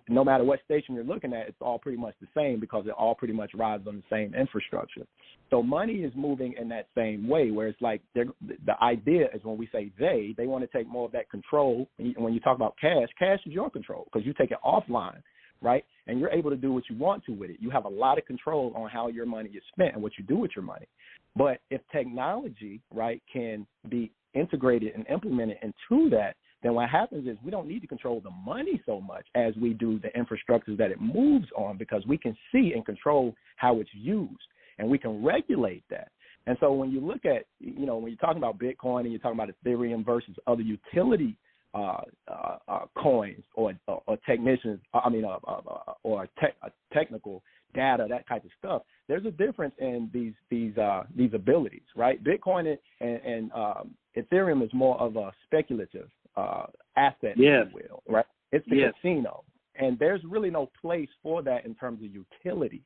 no matter what station you're looking at, it's all pretty much the same because it all pretty much rides on the same infrastructure. So money is moving in that same way, where it's like the idea is when we say they want to take more of that control. When you talk about cash is your control because you take it offline, right? And you're able to do what you want to with it. You have a lot of control on how your money is spent and what you do with your money. But if technology, right, can be integrated and implemented into that, then what happens is we don't need to control the money so much as we do the infrastructures that it moves on, because we can see and control how it's used, and we can regulate that. And so when you look at, when you're talking about Bitcoin and you're talking about Ethereum versus other utility coins or technicians, or technical data, that type of stuff, there's a difference in these abilities, right? Bitcoin and Ethereum is more of a speculative asset, if you will, right? It's the casino, and there's really no place for that in terms of utility.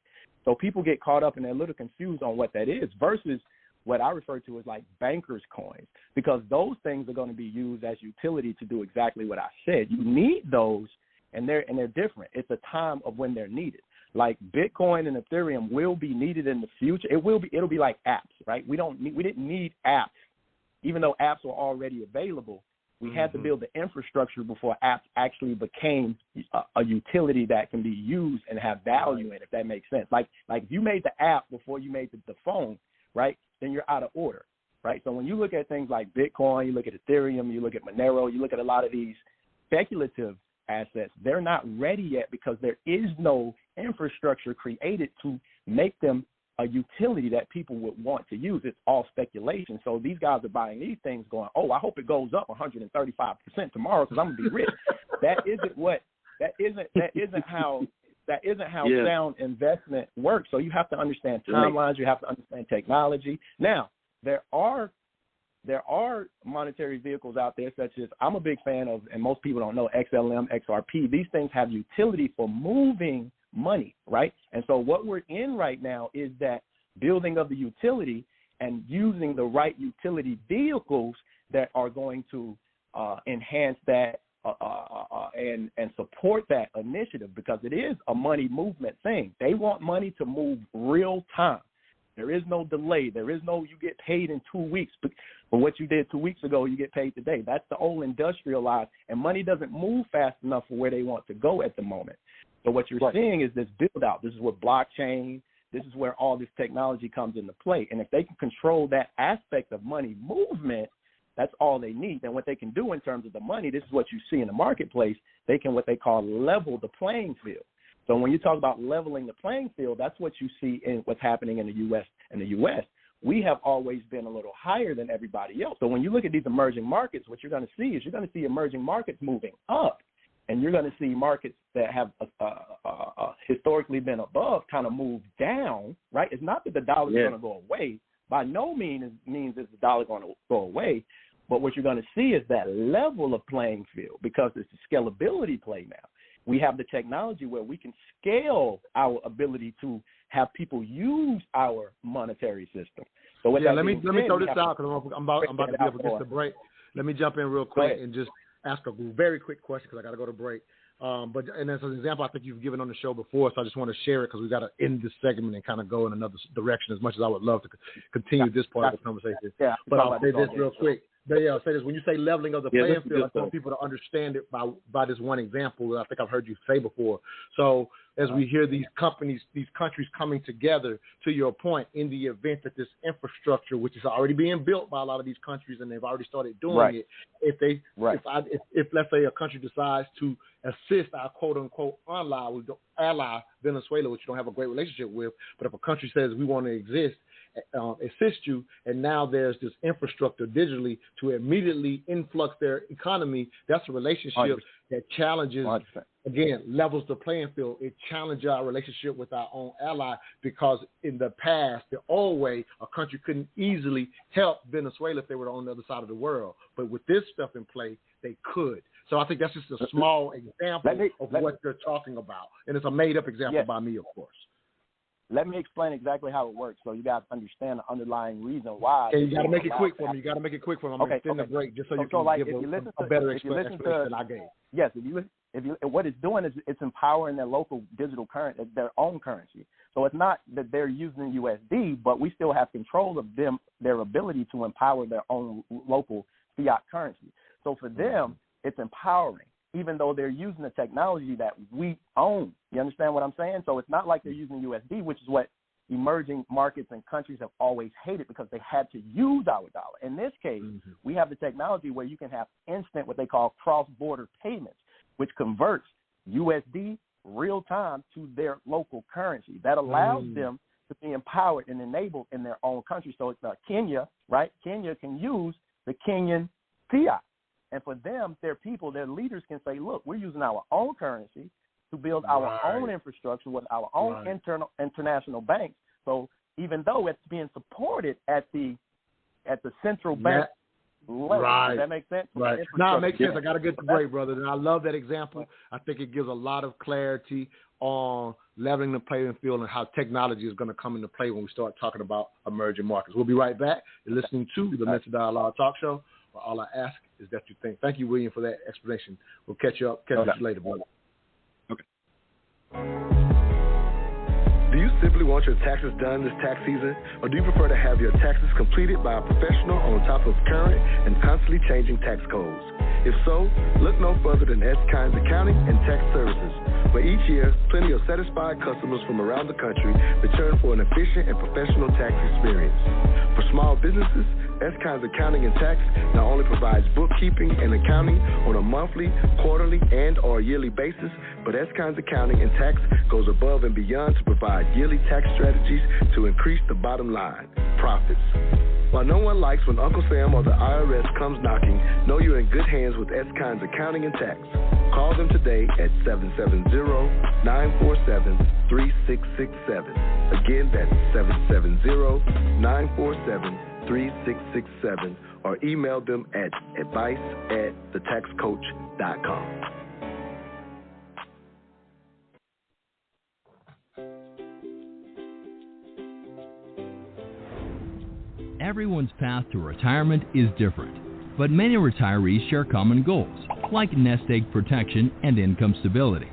So people get caught up and they're a little confused on what that is versus what I refer to as like bankers' coins, because those things are going to be used as utility to do exactly what I said. You need those, and they're different. It's a time of when they're needed. Like Bitcoin and Ethereum will be needed in the future. It'll be like apps, right? We didn't need apps, even though apps were already available. We had to build the infrastructure before apps actually became a utility that can be used and have value in it, if that makes sense. Like if you made the app before you made the phone, right, then you're out of order, right? So when you look at things like Bitcoin, you look at Ethereum, you look at Monero, you look at a lot of these speculative assets, they're not ready yet because there is no infrastructure created to make them a utility that people would want to use. It's all speculation. So these guys are buying these things going, oh, I hope it goes up 135% tomorrow because I'm gonna be rich. That isn't how sound investment works. So you have to understand timelines, you have to understand technology. Now, there are monetary vehicles out there such as, I'm a big fan of, and most people don't know, XLM, XRP. These things have utility for moving money, right? And so what we're in right now is that building of the utility and using the right utility vehicles that are going to enhance that and support that initiative, because it is a money movement thing. They want money to move real time. There is no delay. There is no you get paid in 2 weeks. For what you did 2 weeks ago, you get paid today. That's the old industrialized, and money doesn't move fast enough for where they want to go at the moment. So what you're seeing is this build out. This is where blockchain, this is where all this technology comes into play. And if they can control that aspect of money movement, that's all they need. And what they can do in terms of the money, this is what you see in the marketplace, they can what they call level the playing field. So when you talk about leveling the playing field, that's what you see in what's happening in the U.S. In the U.S., we have always been a little higher than everybody else. So when you look at these emerging markets, what you're going to see is you're going to see emerging markets moving up, and you're going to see markets that have historically been above kind of move down, right? It's not that the dollar is going to go away. By no means is the dollar going to go away. But what you're going to see is that level of playing field, because it's a scalability play now. We have the technology where we can scale our ability to have people use our monetary system. So let me throw this out because I'm about to be up against the break. Let me jump in real quick and just ask a very quick question because I got to go to break. And as an example, I think you've given on the show before, so I just want to share it because we got to end this segment and kind of go in another direction. As much as I would love to continue this part of the conversation, but I'll say this real quick. But yeah, I'll say this: when you say leveling of the playing field, I want people to understand it by this one example that I think I've heard you say before. So as we hear these companies, these countries coming together, to your point, in the event that this infrastructure, which is already being built by a lot of these countries and they've already started doing it, if let's say a country decides to assist our quote unquote ally Venezuela, which you don't have a great relationship with, but if a country says we want to assist you, and now there's this infrastructure digitally to immediately influx their economy, that's a relationship that challenges, again, levels the playing field. It challenges our relationship with our own ally because in the past, the old way, a country couldn't easily help Venezuela if they were on the other side of the world. But with this stuff in play, they could. So I think that's just a small example of what they're talking about. And it's a made-up example by me, of course. Let me explain exactly how it works so you guys understand the underlying reason why. Okay, you got to make it quick for me. I'm going to extend the break just so you can give a better explanation than I gave. Yes, what it's doing is it's empowering their local digital currency, their own currency. So it's not that they're using USD, but we still have control of their ability to empower their own local fiat currency. So for them, it's empowering, even though they're using the technology that we own. You understand what I'm saying? So it's not like they're using USD, which is what emerging markets and countries have always hated because they had to use our dollar. In this case, we have the technology where you can have instant, what they call cross-border payments, which converts USD real time to their local currency. That allows them to be empowered and enabled in their own country. So it's Kenya, right? Kenya can use the Kenyan fiat. And for them, their people, their leaders can say, look, we're using our own currency to build our own infrastructure with our own international banks. So even though it's being supported at the central bank level, does that make sense? Right. No, it makes sense. I got to get the break, brother. And I love that example. I think it gives a lot of clarity on leveling the playing field and how technology is going to come into play when we start talking about emerging markets. We'll be right back. You're listening to the Mental Dialogue Talk Show. All I ask is that you think. Thank you, William, for that explanation. We'll catch you later, brother. Okay. Do you simply want your taxes done this tax season, or do you prefer to have your taxes completed by a professional on top of current and constantly changing tax codes? If so, look no further than S. Kynes Accounting and Tax Services, where each year, plenty of satisfied customers from around the country return for an efficient and professional tax experience. For small businesses, S. Kynes Accounting and Tax not only provides bookkeeping and accounting on a monthly, quarterly, and or yearly basis, but S. Kynes Accounting and Tax goes above and beyond to provide yearly tax strategies to increase the bottom line, profits. While no one likes when Uncle Sam or the IRS comes knocking, know you're in good hands with S. Kynes Accounting and Tax. Call them today at 770-947-3667. Again, that's 770-947-3667, or email them at advice@thetaxcoach.com. Everyone's path to retirement is different, but many retirees share common goals, like nest egg protection and income stability.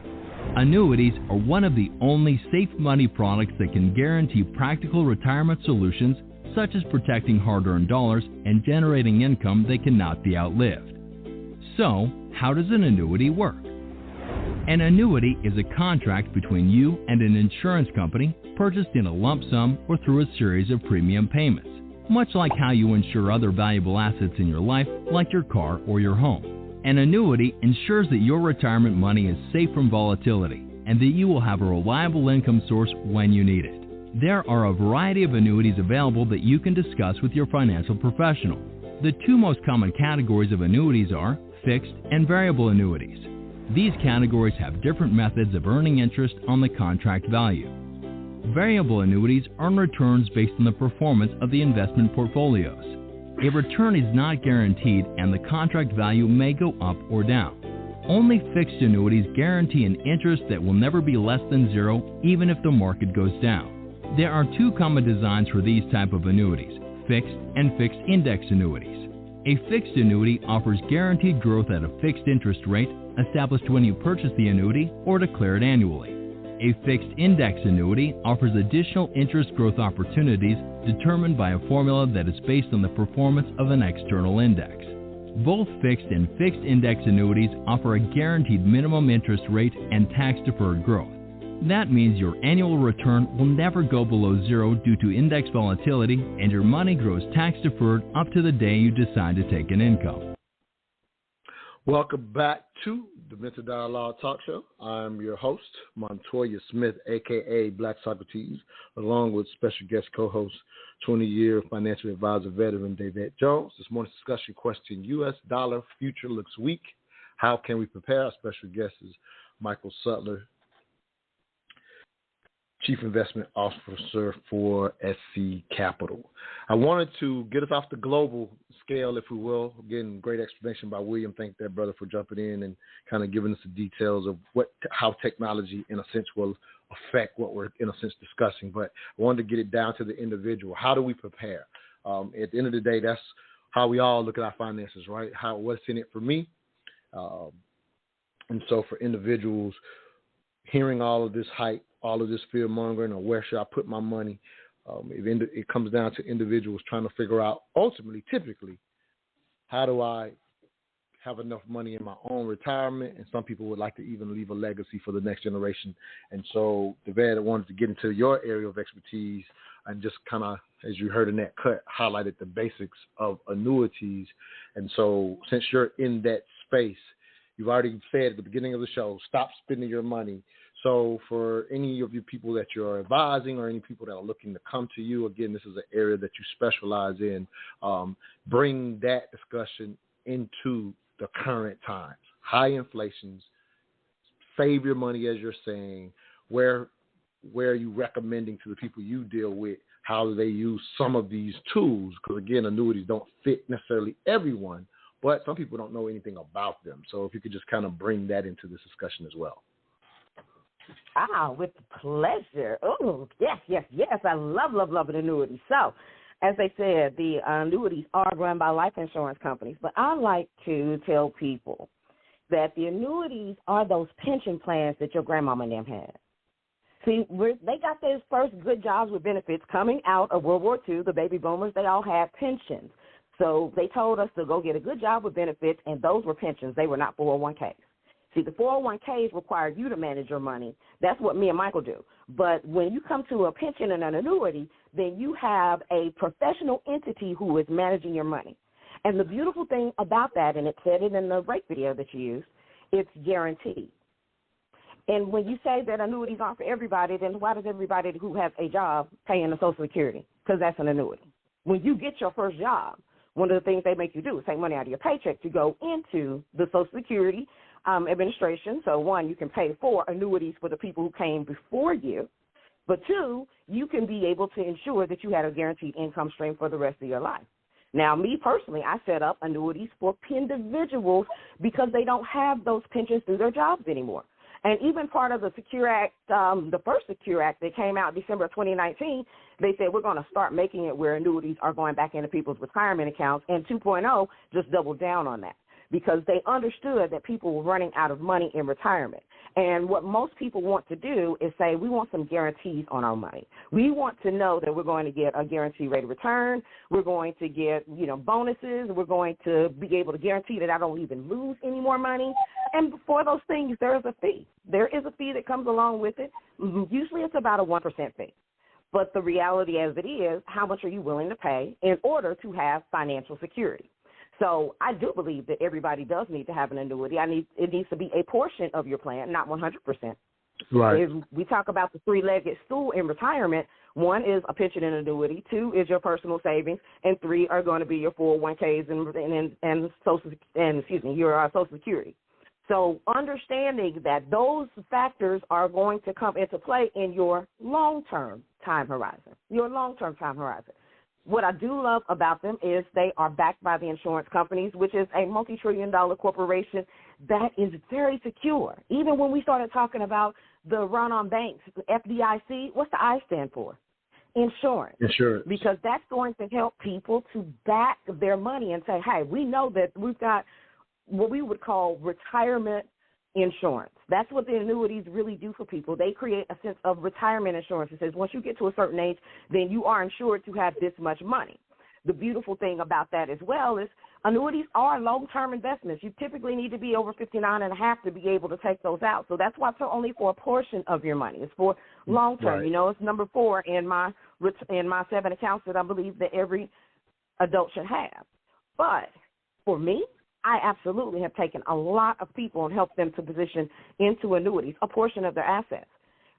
Annuities are one of the only safe money products that can guarantee practical retirement solutions, such as protecting hard-earned dollars and generating income that cannot be outlived. So, how does an annuity work? An annuity is a contract between you and an insurance company purchased in a lump sum or through a series of premium payments, much like how you insure other valuable assets in your life, like your car or your home. An annuity ensures that your retirement money is safe from volatility and that you will have a reliable income source when you need it. There are a variety of annuities available that you can discuss with your financial professional. The two most common categories of annuities are fixed and variable annuities. These categories have different methods of earning interest on the contract value. Variable annuities earn returns based on the performance of the investment portfolios. A return is not guaranteed and the contract value may go up or down. Only fixed annuities guarantee an interest that will never be less than zero even if the market goes down. There are two common designs for these type of annuities, fixed and fixed index annuities. A fixed annuity offers guaranteed growth at a fixed interest rate established when you purchase the annuity or declare it annually. A fixed index annuity offers additional interest growth opportunities determined by a formula that is based on the performance of an external index. Both fixed and fixed index annuities offer a guaranteed minimum interest rate and tax-deferred growth. That means your annual return will never go below zero due to index volatility, and your money grows tax-deferred up to the day you decide to take an income. Welcome back to the Mental Dialogue Talk Show. I'm your host, Montoya Smith, a.k.a. Black Socrates, along with special guest co-host, 20-year financial advisor veteran David Jones. This morning's discussion question, U.S. dollar future looks weak. How can we prepare? Our special guest is Michael Sutler, Chief Investment Officer for SC Capital. I wanted to get us off the global scale, if we will. Again, great explanation by William. Thank that brother for jumping in and kind of giving us the details of how technology, in a sense, will affect what we're, in a sense, discussing. But I wanted to get it down to the individual. How do we prepare? At the end of the day, that's how we all look at our finances, right? What's in it for me? And so for individuals, hearing all of this hype, all of this fear mongering, or where should I put my money? It comes down to individuals trying to figure out, ultimately, typically, how do I have enough money in my own retirement? And some people would like to even leave a legacy for the next generation. And so, David, I wanted to get into your area of expertise and just kind of, as you heard in that cut, highlighted the basics of annuities. And so, since you're in that space, you've already said at the beginning of the show, stop spending your money. So for any of you people that you're advising or any people that are looking to come to you, again, this is an area that you specialize in. Bring that discussion into the current times. High inflations, save your money, as you're saying. Where are you recommending to the people you deal with? How do they use some of these tools? Because, again, annuities don't fit necessarily everyone, but some people don't know anything about them. So if you could just kind of bring that into this discussion as well. With pleasure. Oh, yes. I love an annuity. So, as they said, the annuities are run by life insurance companies, but I like to tell people that the annuities are those pension plans that your grandmama and them had. See, they got their first good jobs with benefits coming out of World War II. The baby boomers, they all had pensions. So they told us to go get a good job with benefits, and those were pensions. They were not 401ks. See, the 401ks require you to manage your money. That's what me and Michael do. But when you come to a pension and an annuity, then you have a professional entity who is managing your money. And the beautiful thing about that, and it said it in the break video that you used, it's guaranteed. And when you say that annuities aren't for everybody, then why does everybody who has a job pay in the Social Security? Because that's an annuity. When you get your first job, one of the things they make you do is take money out of your paycheck to go into the Social Security administration. So, one, you can pay for annuities for the people who came before you. But, two, you can be able to ensure that you had a guaranteed income stream for the rest of your life. Now, me personally, I set up annuities for individuals because they don't have those pensions through their jobs anymore. And even part of the Secure Act, the first Secure Act that came out December of 2019, they said we're going to start making it where annuities are going back into people's retirement accounts, and 2.0 just doubled down on that because they understood that people were running out of money in retirement. And what most people want to do is say, we want some guarantees on our money. We want to know that we're going to get a guaranteed rate of return. We're going to get, bonuses. We're going to be able to guarantee that I don't even lose any more money. And for those things, there is a fee. There is a fee that comes along with it. Usually it's about a 1% fee. But the reality as it is, how much are you willing to pay in order to have financial security? So I do believe that everybody does need to have an annuity. It needs to be a portion of your plan, not 100%. Right. If we talk about the three-legged stool in retirement, one is a pension and annuity, two is your personal savings, and three are going to be your 401ks and your Social Security. So understanding that those factors are going to come into play in your long-term time horizon. What I do love about them is they are backed by the insurance companies, which is a multi-trillion-dollar corporation that is very secure. Even when we started talking about the run on banks, the FDIC, what's the I stand for? Insurance. Because that's going to help people to back their money and say, hey, we know that we've got what we would call retirement insurance. That's what the annuities really do for people. They create a sense of retirement insurance. It says once you get to a certain age, then you are insured to have this much money. The beautiful thing about that as well is annuities are long-term investments. You typically need to be over 59 and a half to be able to take those out. So that's why it's only for a portion of your money. It's for long-term. Right. It's number 4 in my 7 accounts that I believe that every adult should have. But for me, I absolutely have taken a lot of people and helped them to position into annuities, a portion of their assets.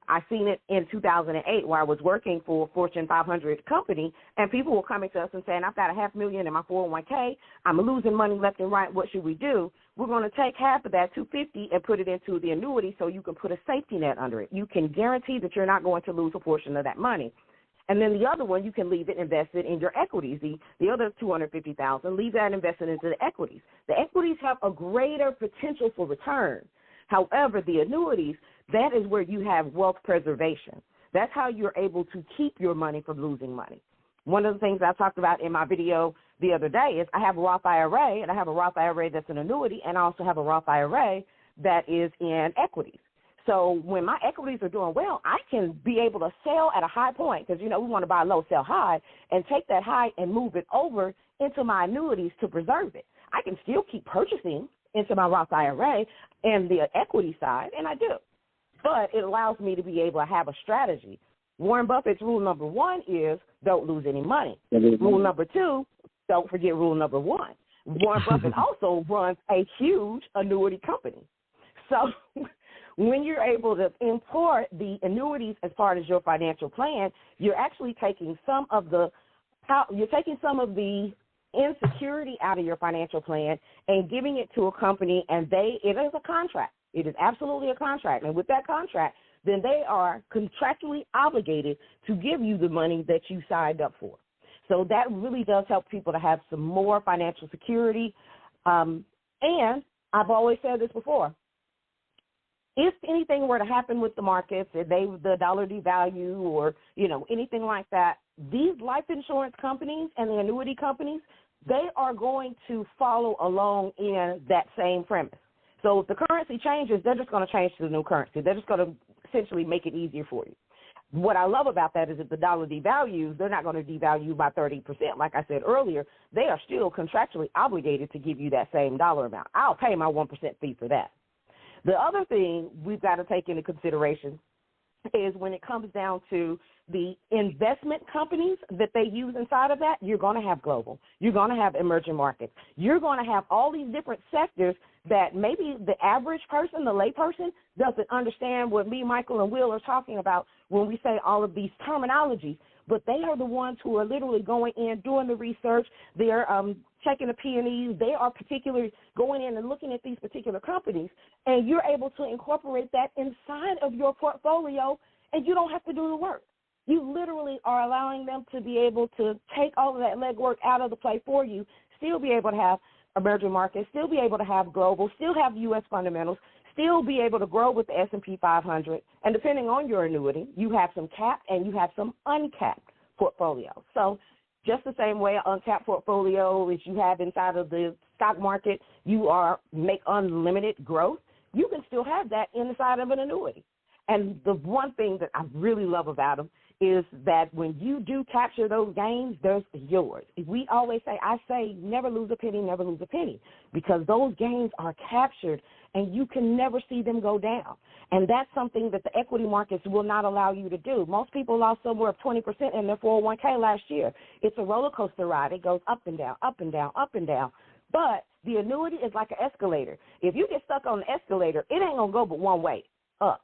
I seen it in 2008 where I was working for a Fortune 500 company, and people were coming to us and saying, I've got $500,000 in my 401k. I'm losing money left and right. What should we do? We're going to take half of that, $250, and put it into the annuity so you can put a safety net under it. You can guarantee that you're not going to lose a portion of that money. And then the other one, you can leave it invested in your equities. The other $250,000, leave that invested into the equities. The equities have a greater potential for return. However, the annuities, that is where you have wealth preservation. That's how you're able to keep your money from losing money. One of the things I talked about in my video the other day is I have a Roth IRA, and I have a Roth IRA that's an annuity, and I also have a Roth IRA that is in equities. So when my equities are doing well, I can be able to sell at a high point because, we want to buy low, sell high, and take that high and move it over into my annuities to preserve it. I can still keep purchasing into my Roth IRA and the equity side, and I do. But it allows me to be able to have a strategy. Warren Buffett's rule number 1 is don't lose any money. Rule number 2, don't forget rule number 1. Warren Buffett also runs a huge annuity company. So when you're able to import the annuities as part of your financial plan, you're actually taking some of the insecurity out of your financial plan and giving it to a company, and it is a contract. It is absolutely a contract. And with that contract, then they are contractually obligated to give you the money that you signed up for. So that really does help people to have some more financial security. And I've always said this before, if anything were to happen with the markets, if the dollar devalue or, anything like that, these life insurance companies and the annuity companies, they are going to follow along in that same premise. So if the currency changes, they're just going to change to the new currency. They're just going to essentially make it easier for you. What I love about that is if the dollar devalues, they're not going to devalue by 30%. Like I said earlier, they are still contractually obligated to give you that same dollar amount. I'll pay my 1% fee for that. The other thing we've got to take into consideration is when it comes down to the investment companies that they use inside of that, you're going to have global. You're going to have emerging markets. You're going to have all these different sectors that maybe the average person, the lay person, doesn't understand what me, Michael, and Will are talking about when we say all of these terminologies. But they are the ones who are literally going in, doing the research. They're checking the P&Es. They are particularly going in and looking at these particular companies, and you're able to incorporate that inside of your portfolio, and you don't have to do the work. You literally are allowing them to be able to take all of that legwork out of the play for you, still be able to have emerging markets, still be able to have global, still have U.S. fundamentals, still be able to grow with the S&P 500. And depending on your annuity, you have some capped and you have some uncapped portfolios. So just the same way an uncapped portfolio as you have inside of the stock market, you make unlimited growth. you can still have that inside of an annuity. And the one thing that I really love about them is that when you do capture those gains, they're yours. We always say, I say, never lose a penny, never lose a penny, because those gains are captured and you can never see them go down. And that's something that the equity markets will not allow you to do. Most people lost somewhere of 20% in their 401k last year. It's a roller coaster ride. It goes up and down, up and down, up and down. But the annuity is like an escalator. If you get stuck on the escalator, it ain't going to go but one way, up.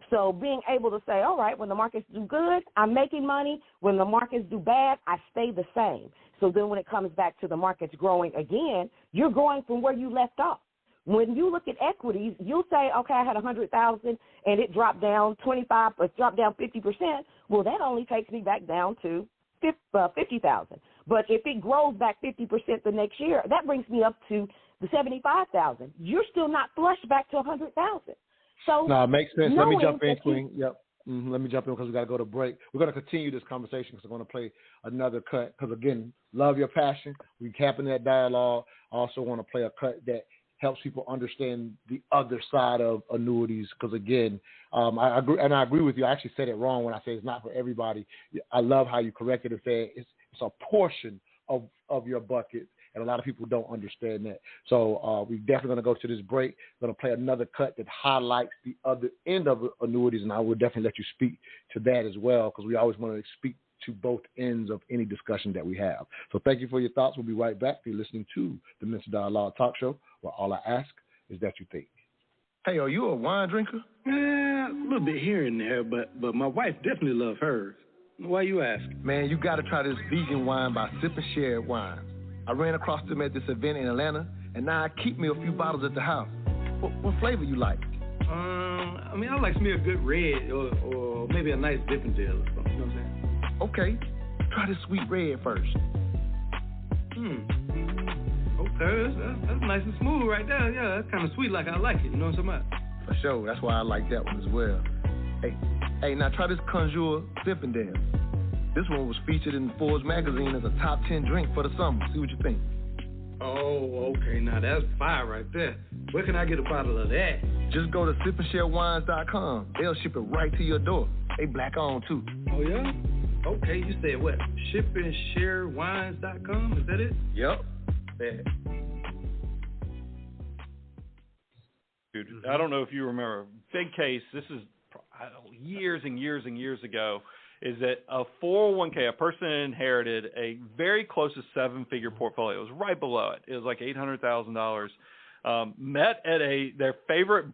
So being able to say, all right, when the markets do good, I'm making money. When the markets do bad, I stay the same. So then when it comes back to the markets growing again, you're growing from where you left off. When you look at equities, you'll say, okay, I had 100,000 and it dropped down 25, or dropped down 50%. Well, that only takes me back down to 50,000. But if it grows back 50% the next year, that brings me up to the 75,000. You're still not flush back to 100,000. So no, it makes sense. Let me jump in, Queen. Yep. Let me jump in because we got to go to break. We're going to continue this conversation because I'm going to play another cut because, again, love your passion. We're capping that dialogue. I also want to play a cut that helps people understand the other side of annuities because, again, I agree with you. I actually said it wrong when I say it's not for everybody. I love how you corrected it. It's a portion of your bucket. And a lot of people don't understand that. So we're definitely going to go to this break. We're going to play another cut that highlights the other end of annuities, and I will definitely let you speak to that as well because we always want to speak to both ends of any discussion that we have. So thank you for your thoughts. We'll be right back. You're listening to the Mental Dialogue Talk Show, where all I ask is that you think. Hey, are you a wine drinker? A little bit here and there, but my wife definitely loves hers. Why you ask? Man, you got to try this vegan wine by Sip and Share Wine. I ran across them at this event in Atlanta, and now I keep me a few bottles at the house. What flavor you like? I like me a good red or maybe a nice Zinfandel or something. You know what I'm saying? Okay, try this sweet red first. Okay, that's nice and smooth right there. Yeah, that's kind of sweet like I like it. You know what I'm talking about? For sure, that's why I like that one as well. Hey, now try this Conjure Zinfandel. This one was featured in Forbes magazine as a top 10 drink for the summer. See what you think. Oh, okay. Now that's fire right there. Where can I get a bottle of that? Just go to sipandsharewines.com. They'll ship it right to your door. They black owned too. Oh, yeah? Okay, you said what? Sipandsharewines.com? Is that it? Yep. Bad. Dude, I don't know if you remember. Big case, this is years and years and years ago, is that a 401k, a person inherited a very close to seven-figure portfolio. It was right below it. It was like $800,000. Met at their favorite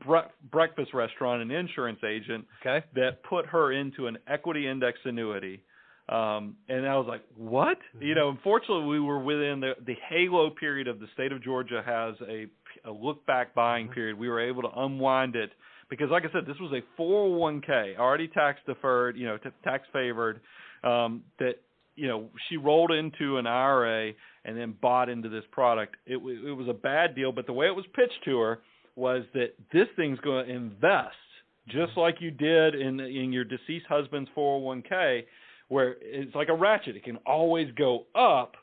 breakfast restaurant, an insurance agent that put her into an equity index annuity. And I was like, what? Mm-hmm. Unfortunately, we were within the halo period of the state of Georgia has a look-back buying period. We were able to unwind it. Because, like I said, this was a 401k, already tax-deferred, tax-favored, that, she rolled into an IRA and then bought into this product. It was a bad deal, but the way it was pitched to her was that this thing's going to invest, just like you did in your deceased husband's 401k, where it's like a ratchet. It can always go up,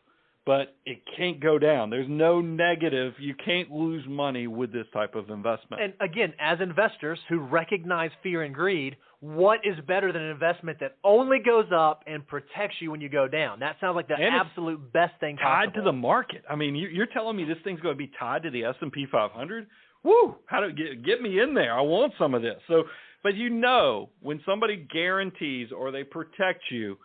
but it can't go down. There's no negative. You can't lose money with this type of investment. And again, as investors who recognize fear and greed, what is better than an investment that only goes up and protects you when you go down? That sounds like the absolute best thing possible. Tied to the market. I mean, you're telling me this thing's going to be tied to the S&P 500? Woo! How do get me in there? I want some of this. So, but when somebody guarantees or they protect you,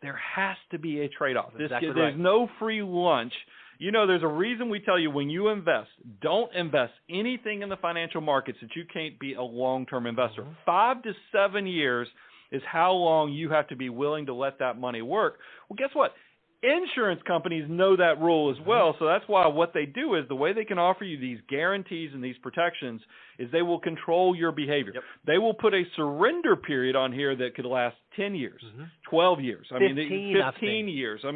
there has to be a trade-off. There's no free lunch. There's a reason we tell you when you invest, don't invest anything in the financial markets that you can't be a long-term investor. Mm-hmm. 5 to 7 years is how long you have to be willing to let that money work. Well, guess what? Insurance companies know that rule as well, so that's why what they do is the way they can offer you these guarantees and these protections is they will control your behavior. Yep. They will put a surrender period on here that could last 10 years, 12 years, 15 years. So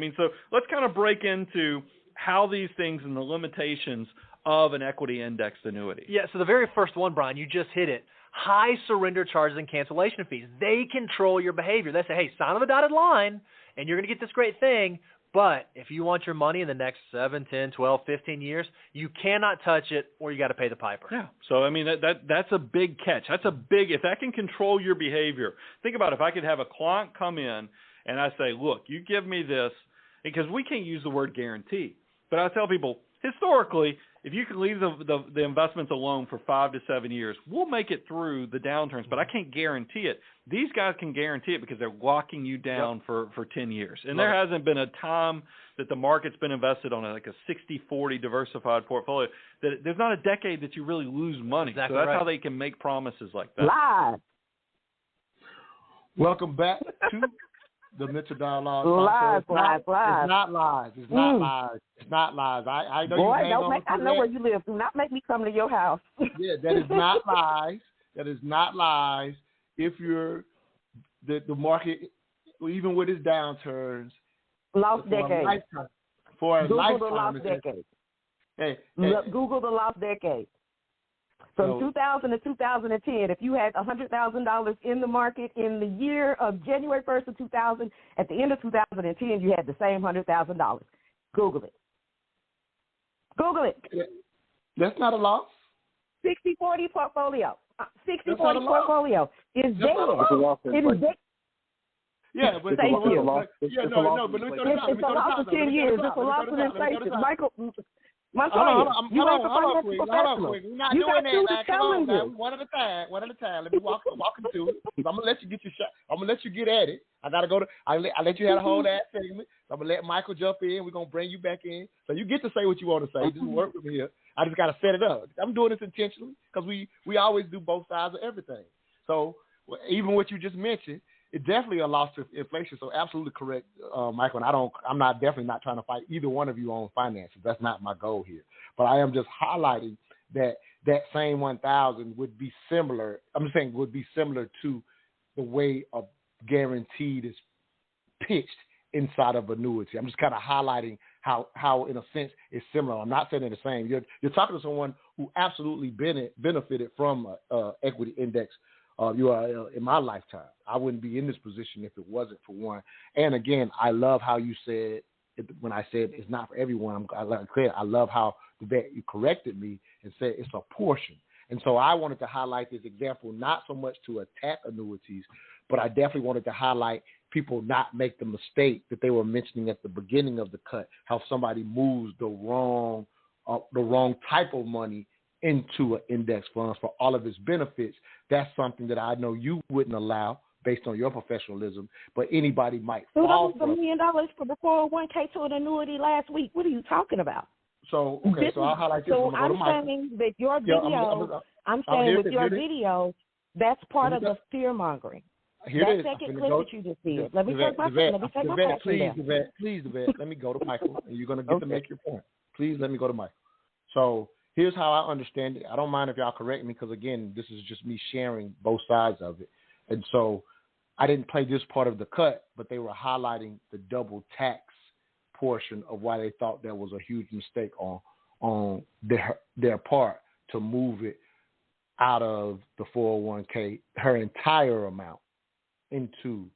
let's kind of break into how these things and the limitations of an equity indexed annuity. Yeah, so the very first one, Brian, you just hit it. High surrender charges and cancellation fees. They control your behavior. They say, hey, sign on the dotted line, and you're going to get this great thing, But if you want your money in the next 7, 10, 12, 15 years, you cannot touch it or you got to pay the piper. Yeah. So, I mean, that's a big catch. That's a big – if that can control your behavior. Think about if I could have a client come in and I say, look, you give me this – because we can't use the word guarantee. But I tell people, historically, if you can leave the investments alone for 5 to 7 years, we'll make it through the downturns, but I can't guarantee it. These guys can guarantee it because they're locking you down for 10 years. And there hasn't been a time that the market's been invested on like a 60-40 diversified portfolio. That there's not a decade that you really lose money. Exactly so that's right. how they can make promises like that. Live. Welcome back to the Mental Dialogue. Live. It's not lies. It's not lies. It's not lies. I know Boy, you hang on I know where you live. Do not make me come to your house. Yeah, that is not lies. That is not lies. If you're the market, even with its downturns, lost decade. For a Google lifetime, the lost decade. Hey, Google the lost decade. From 2000 to 2010, if you had $100,000 in the market in the year of January 1st of 2000, at the end of 2010, you had the same $100,000. Google it. Google it. That's not a loss. 60-40 portfolio. 60-40 portfolio is dead. It is dead. Yeah, but Thank you. But let me go It's a loss of 10 years. It's a loss of inflation. Michael, Hold on, you ain't a financial quick. professional. We're not You doing got two that. Come on, challenges. one at a time. Let me walk into it. I'm gonna let you get your shot. I'm gonna let you get at it. I gotta go to. I let you have a whole that segment. I'm gonna let Michael jump in. We're gonna bring you back in, so you get to say what you want to say. Just work with me here. I just gotta set it up. I'm doing this intentionally because we always do both sides of everything. So even what you just mentioned, it's definitely a loss to inflation. So absolutely correct, Michael. And I'm definitely not trying to fight either one of you on finances. That's not my goal here. But I am just highlighting that same 1,000 would be similar. I'm just saying would be similar to the way a guaranteed is pitched inside of annuity. I'm just kind of highlighting how in a sense it's similar. I'm not saying they're the same. You're talking to someone who absolutely benefited from equity index URL in my lifetime. I wouldn't be in this position if it wasn't for one. And again, I love how you said when I said it's not for everyone. I love how you corrected me and said it's a portion. And so I wanted to highlight this example, not so much to attack annuities, but I definitely wanted to highlight people not make the mistake that they were mentioning at the beginning of the cut, how somebody moves the wrong type of money into an index fund for all of its benefits. That's something that I know you wouldn't allow based on your professionalism, but anybody might fall for. $1 million for the 401k to an annuity last week. What are you talking about? So, okay, so I'll highlight this. So I'm saying that your video, video, that's part of the fear mongering. That second clip that you just did. Let me take my passion down. Please, Yvette, let me go to Michael, and you're going to get to make your point. Please let me go to Michael. So here's how I understand it. I don't mind if y'all correct me because, again, this is just me sharing both sides of it. And so I didn't play this part of the cut, but they were highlighting the double tax portion of why they thought that was a huge mistake on their part to move it out of the 401k, her entire amount, into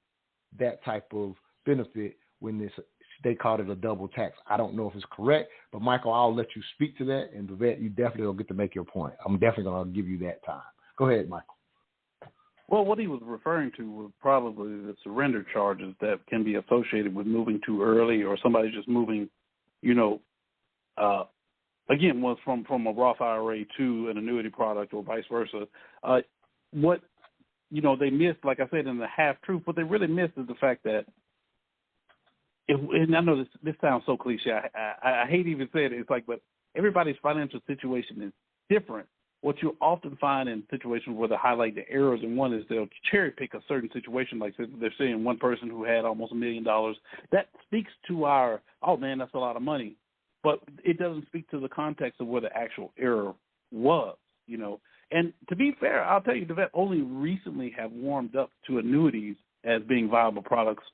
that type of benefit when they called it a double tax. I don't know if it's correct, but Michael, I'll let you speak to that, and Vivette, you definitely will get to make your point. I'm definitely going to give you that time. Go ahead, Michael. Well, what he was referring to was probably the surrender charges that can be associated with moving too early or somebody just moving, again, was from a Roth IRA to an annuity product or vice versa. What they missed, like I said, in the half-truth, what they really missed is the fact that, and I know this sounds so cliche, I hate even saying it, it's like, but everybody's financial situation is different. What you often find in situations where they highlight the errors, and one is they'll cherry pick a certain situation, like they're saying one person who had almost $1 million. That speaks to oh man, that's a lot of money. But it doesn't speak to the context of where the actual error was, And to be fair, I'll tell you, the vet only recently have warmed up to annuities as being viable products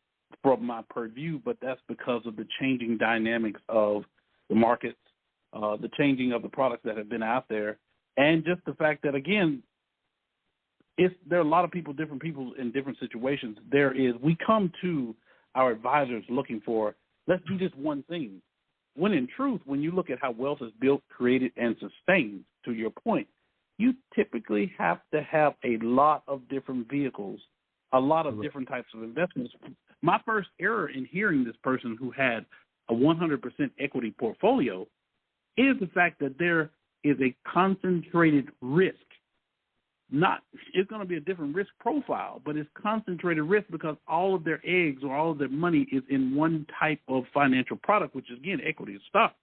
from my purview, but that's because of the changing dynamics of the markets, the changing of the products that have been out there. And just the fact that, again, there are a lot of people, different people in different situations. We come to our advisors looking for let's do this one thing. When in truth, when you look at how wealth is built, created, and sustained, to your point, you typically have to have a lot of different vehicles, a lot of different types of investments. My first error in hearing this person who had a 100% equity portfolio is the fact that there is a concentrated risk. It's going to be a different risk profile, but it's concentrated risk because all of their eggs or all of their money is in one type of financial product, which is, again, equity and stock.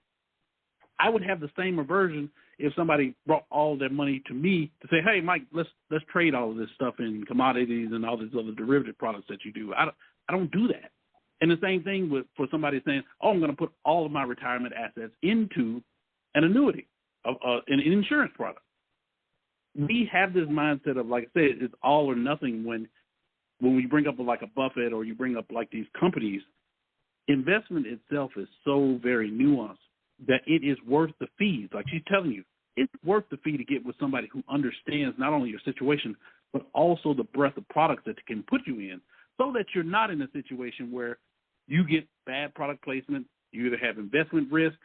I would have the same aversion if somebody brought all their money to me to say, hey, Mike, let's trade all of this stuff in commodities and all these other derivative products that you do. I don't do that. And the same thing for somebody saying, oh, I'm going to put all of my retirement assets into an annuity, an insurance product. We have this mindset of, like I said, it's all or nothing when we bring up like a Buffett or you bring up like these companies. Investment itself is so very nuanced that it is worth the fees. Like she's telling you, it's worth the fee to get with somebody who understands not only your situation, but also the breadth of products that it can put you in, so that you're not in a situation where you get bad product placement. You either have investment risk,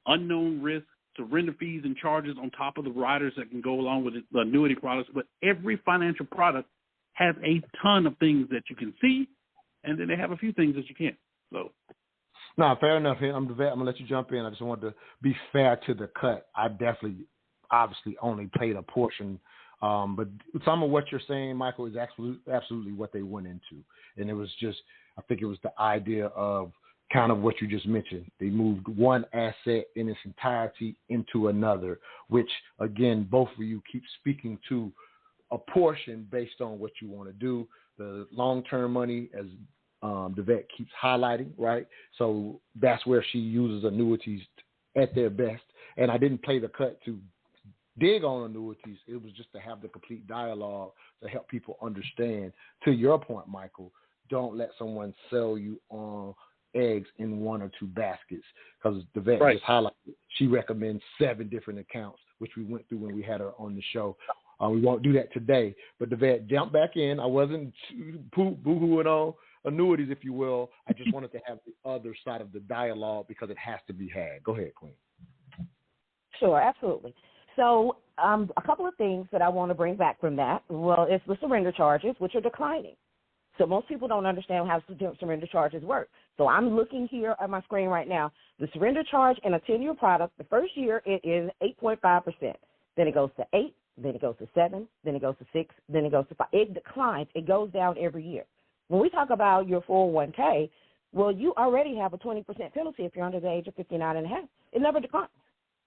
unknown risk, surrender fees and charges on top of the riders that can go along with the annuity products. But every financial product has a ton of things that you can see, and then they have a few things that you can't. So, no, fair enough. I'm going to let you jump in. I just wanted to be fair to the cut. I definitely, obviously, only played a portion. But some of what you're saying, Michael, is absolutely what they went into. And it was just, I think it was the idea of kind of what you just mentioned. They moved one asset in its entirety into another, which, again, both of you keep speaking to a portion based on what you want to do. The long-term money, as the vet keeps highlighting, right? So that's where she uses annuities at their best. And I didn't play the cut to dig on annuities. It was just to have the complete dialogue to help people understand. To your point, Michael, don't let someone sell you on eggs in one or two baskets, because the vet just highlighted, she recommends 7 different accounts, which we went through when we had her on the show. We won't do that today, but the vet jumped back in. I wasn't boo-hooing on annuities, if you will. I just wanted to have the other side of the dialogue because it has to be had. Go ahead, Queen. Sure, absolutely. So a couple of things that I want to bring back from that. Well, it's the surrender charges, which are declining. So most people don't understand how surrender charges work. So I'm looking here at my screen right now. The surrender charge in a 10-year product, the first year it is 8.5%. Then it goes to 8, then it goes to 7, then it goes to 6, then it goes to 5. It declines. It goes down every year. When we talk about your 401k, well, you already have a 20% penalty if you're under the age of 59 and a half. It never declines,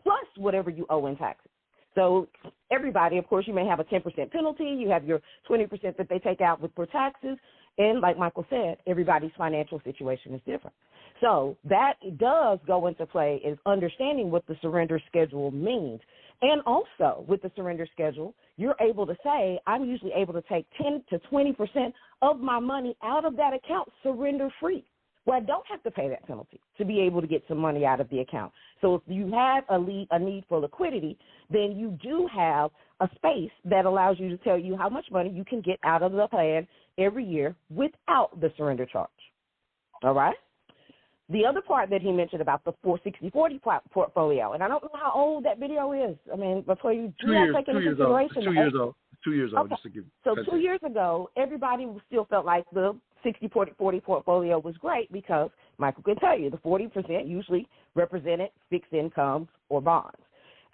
plus whatever you owe in taxes. So everybody, of course, you may have a 10% penalty. You have your 20% that they take out for taxes. And like Michael said, everybody's financial situation is different. So that does go into play is understanding what the surrender schedule means. And also with the surrender schedule, you're able to say, I'm usually able to take 10 to 20% of my money out of that account surrender free, where I don't have to pay that penalty to be able to get some money out of the account. So if you have a need for liquidity, then you do have a space that allows you to tell you how much money you can get out of the plan every year without the surrender charge. All right? The other part that he mentioned about the 460-40 portfolio, and I don't know how old that video is. I mean, before you do not take into consideration. 2 years old. 2 years old, okay. Just to give. So 2 years ago, everybody still felt like the 60-40 portfolio was great because Michael can tell you the 40% usually represented fixed incomes or bonds.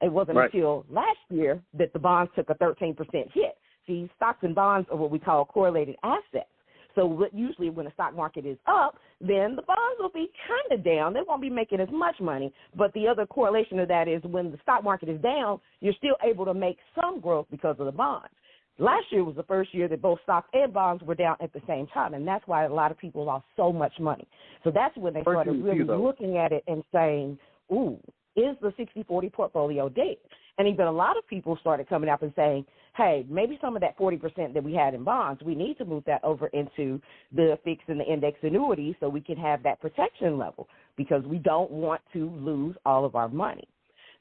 It wasn't until last year that the bonds took a 13% hit. See, stocks and bonds are what we call correlated assets. So usually when the stock market is up, then the bonds will be kind of down. They won't be making as much money. But the other correlation of that is when the stock market is down, you're still able to make some growth because of the bonds. Last year was the first year that both stocks and bonds were down at the same time, and that's why a lot of people lost so much money. So that's when they started really looking at it and saying, ooh, is the 60-40 portfolio dead? And even a lot of people started coming up and saying, hey, maybe some of that 40% that we had in bonds, we need to move that over into the fixed and the index annuities so we can have that protection level because we don't want to lose all of our money.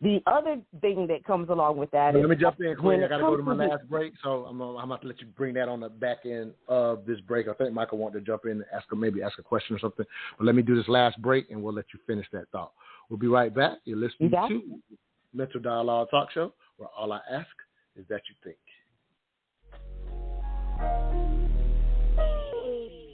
The other thing that comes along with that is... Let me jump in, Queen. I got to go to my to last break, so I'm about to let you bring that on the back end of this break. I think Michael wanted to jump in and ask a question or something. But let me do this last break, and we'll let you finish that thought. We'll be right back. You're listening to Mental Dialogue Talk Show, where all I ask is that you think.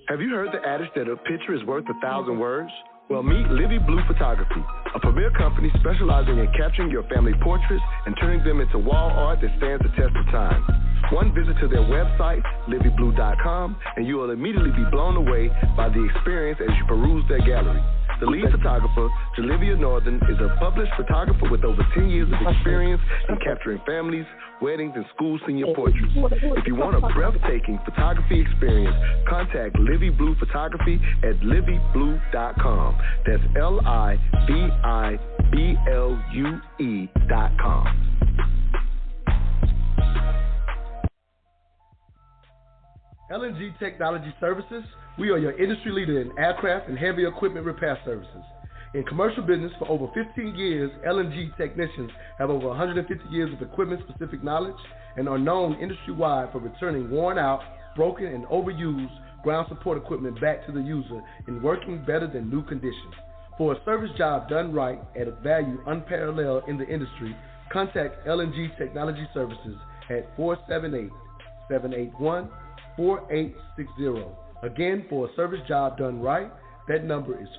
Have you heard the adage that a picture is worth 1,000 words? Well, meet Livy Blue Photography, a premier company specializing in capturing your family portraits and turning them into wall art that stands the test of time. One visit to their website, livyblue.com, and you will immediately be blown away by the experience as you peruse their gallery. The lead photographer, Jalivia Northern, is a published photographer with over 10 years of experience in capturing families, weddings, and school senior portraits. If you want a breathtaking photography experience, contact Livy Blue Photography at livyblue.com. That's LIVIBLUE.com. L&G Technology Services, we are your industry leader in aircraft and heavy equipment repair services. In commercial business for over 15 years, L&G technicians have over 150 years of equipment-specific knowledge and are known industry-wide for returning worn out, broken, and overused ground support equipment back to the user in working better than new condition. For a service job done right at a value unparalleled in the industry, contact L&G Technology Services at 478-781-4860. Again, for a service job done right, that number is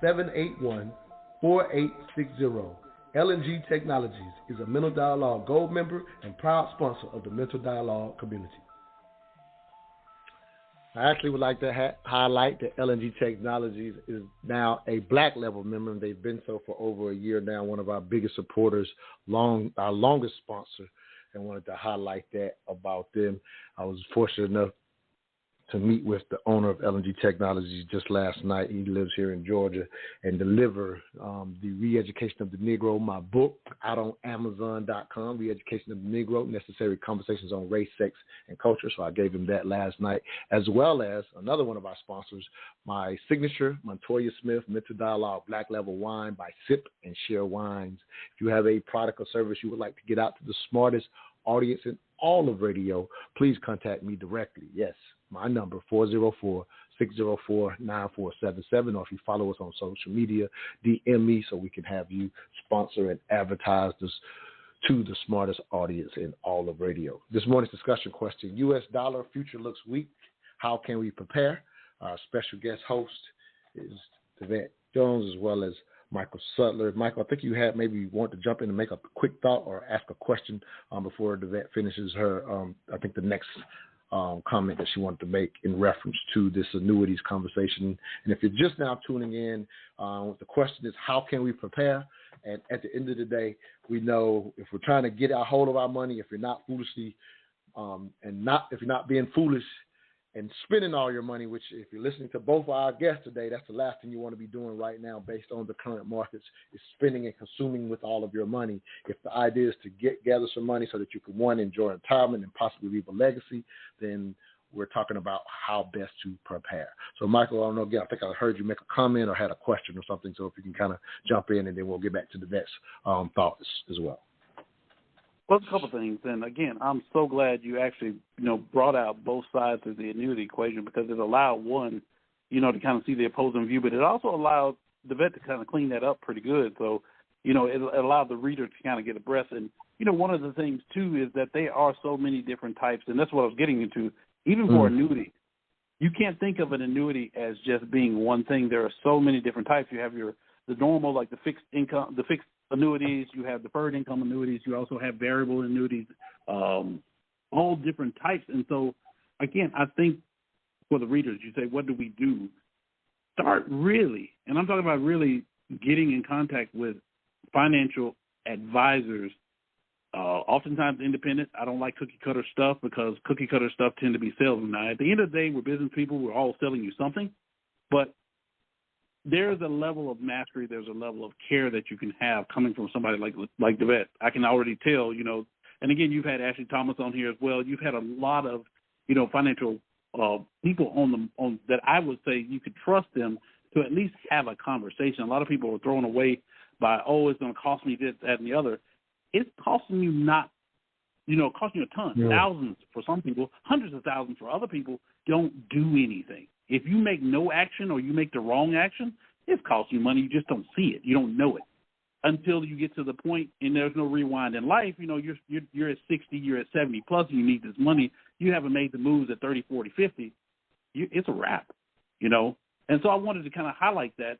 478-781-4860. L&G Technologies is a Mental Dialogue Gold member and proud sponsor of the Mental Dialogue community. I actually would like to highlight that L&G Technologies is now a black level member, and they've been so for over a year now, one of our biggest supporters, our longest sponsor, and wanted to highlight that about them. I was fortunate enough to meet with the owner of L&G Technologies just last night. He lives here in Georgia, and deliver the Re-Education of the Negro, my book, out on Amazon.com, Re-Education of the Negro, Necessary Conversations on Race, Sex, and Culture. So I gave him that last night, as well as another one of our sponsors, my signature Montoya Smith Mental Dialogue Black Level Wine by Sip and Share Wines. If you have a product or service you would like to get out to the smartest audience in all of radio, please contact me directly. Yes, my number, 404-604-9477, or if you follow us on social media, DM me so we can have you sponsor and advertise this to the smartest audience in all of radio. This morning's discussion question, U.S. dollar future looks weak. How can we prepare? Our special guest host is DeVette Jones, as well as Michael Sutler. Michael, I think you want to jump in and make a quick thought or ask a question before DeVette finishes her, I think the next comment that she wanted to make in reference to this annuities conversation. And if you're just now tuning in, the question is, how can we prepare? And at the end of the day, we know if we're trying to get a hold of our money, if you're not foolishly if you're not being foolish and spending all your money, which if you're listening to both of our guests today, that's the last thing you want to be doing right now based on the current markets, is spending and consuming with all of your money. If the idea is to gather some money so that you can, one, enjoy retirement and possibly leave a legacy, then we're talking about how best to prepare. So, Michael, I don't know, again, I think I heard you make a comment or had a question or something, so if you can kind of jump in, and then we'll get back to the next thoughts as well. Well, a couple things, and again, I'm so glad you actually, brought out both sides of the annuity equation, because it allowed one, to kind of see the opposing view, but it also allowed the vet to kind of clean that up pretty good. So, it allowed the reader to kind of get a breath. And, one of the things, too, is that there are so many different types, and that's what I was getting into, even for annuity. You can't think of an annuity as just being one thing. There are so many different types. You have the normal, like the fixed income, the fixed annuities, you have deferred income annuities, you also have variable annuities, all different types. And so, again, I think for the readers, you say, what do we do? Start really, and I'm talking about really getting in contact with financial advisors, oftentimes independent. I don't like cookie-cutter stuff, because cookie-cutter stuff tend to be salesmen. Now, at the end of the day, we're business people. We're all selling you something. But there's a level of mastery, there's a level of care that you can have coming from somebody like DeVette. I can already tell, and again, you've had Ashley Thomas on here as well. You've had a lot of, financial people on that I would say you could trust them to at least have a conversation. A lot of people are throwing away by, it's going to cost me this, that, and the other. It's costing you costing you a ton, thousands for some people, hundreds of thousands for other people. Don't do anything. If you make no action or you make the wrong action, it's costing you money. You just don't see it. You don't know it until you get to the point, and there's no rewind in life. You're at 60, you're at 70 plus, and you need this money. You haven't made the moves at 30, 40, 50. It's a wrap, And so I wanted to kind of highlight that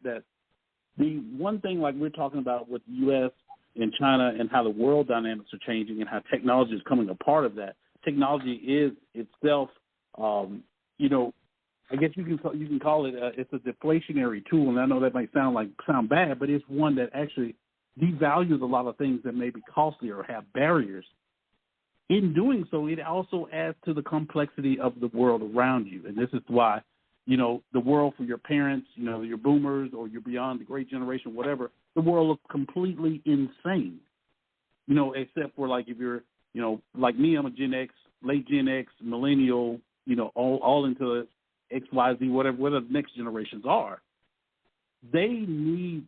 the one thing, like we're talking about with the U.S. and China and how the world dynamics are changing and how technology is coming a part of that. Technology is itself, I guess you can call it it's a deflationary tool, and I know that might sound bad, but it's one that actually devalues a lot of things that may be costly or have barriers. In doing so, it also adds to the complexity of the world around you, and this is why, the world for your parents, your boomers or you're beyond the great generation, whatever, the world looks completely insane, except for like if you're, like me, I'm a Gen X, late Gen X, millennial, all into X, Y, Z, whatever the next generations are. They need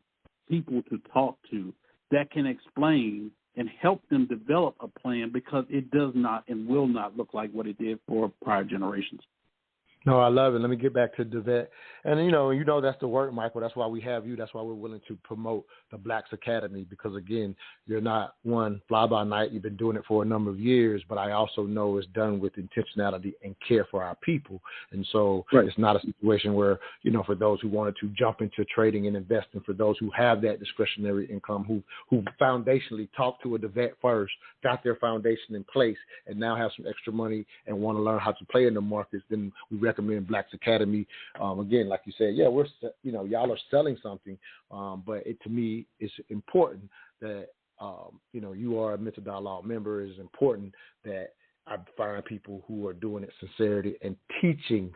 people to talk to that can explain and help them develop a plan, because it does not and will not look like what it did for prior generations. No, I love it. Let me get back to DeVette. And, that's the work, Michael. That's why we have you. That's why we're willing to promote the Blacks Academy, because, again, you're not one fly-by-night. You've been doing it for a number of years, but I also know it's done with intentionality and care for our people. And so It's not a situation where, for those who wanted to jump into trading and investing, for those who have that discretionary income, who foundationally talked to a DeVette first, got their foundation in place, and now have some extra money and want to learn how to play in the markets, then we recommend Blacks Academy. Again, like you said, we're y'all are selling something, but to me, it's important that you are a Mental Dialogue member. It is important that I find people who are doing it sincerity and teaching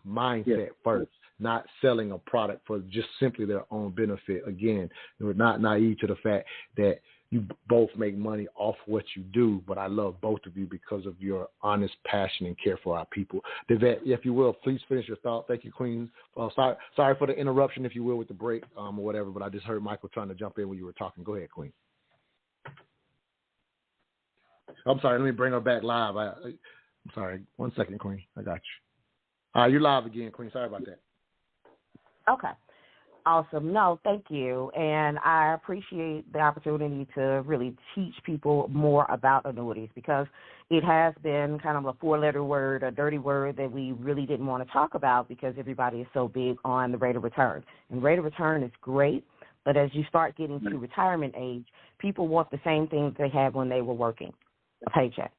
mindset first, not selling a product for just simply their own benefit. Again, we're not naive to the fact that you both make money off what you do, but I love both of you because of your honest passion and care for our people. DeVette, if you will, please finish your thought. Thank you, Queen. Sorry for the interruption, if you will, with the break or whatever, but I just heard Michael trying to jump in when you were talking. Go ahead, Queen. I'm sorry. Let me bring her back live. I'm sorry. 1 second, Queen. I got you. You're live again, Queen. Sorry about that. Okay. Awesome. No, thank you. And I appreciate the opportunity to really teach people more about annuities, because it has been kind of a four-letter word, a dirty word that we really didn't want to talk about because everybody is so big on the rate of return. And rate of return is great, but as you start getting to retirement age, people want the same things they had when they were working, a paycheck,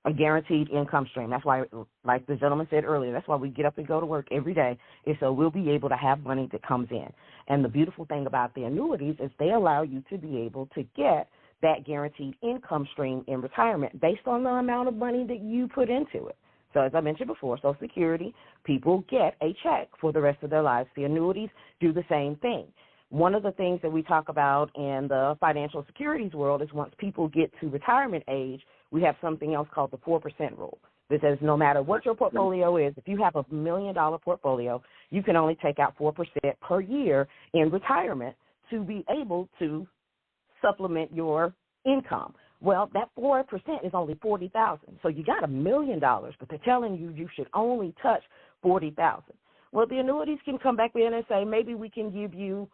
a guaranteed income stream. That's why, like the gentleman said earlier, that's why we get up and go to work every day, is so we'll be able to have money that comes in. And the beautiful thing about the annuities is they allow you to be able to get that guaranteed income stream in retirement based on the amount of money that you put into it. So as I mentioned before, Social Security, people get a check for the rest of their lives. The annuities do the same thing. One of the things that we talk about in the financial securities world is once people get to retirement age, we have something else called the 4% rule. This says no matter what your portfolio is, if you have $1 million portfolio, you can only take out 4% per year in retirement to be able to supplement your income. Well, that 4% is only $40,000. So you got $1 million, but they're telling you you should only touch $40,000. Well, the annuities can come back in and say maybe we can give you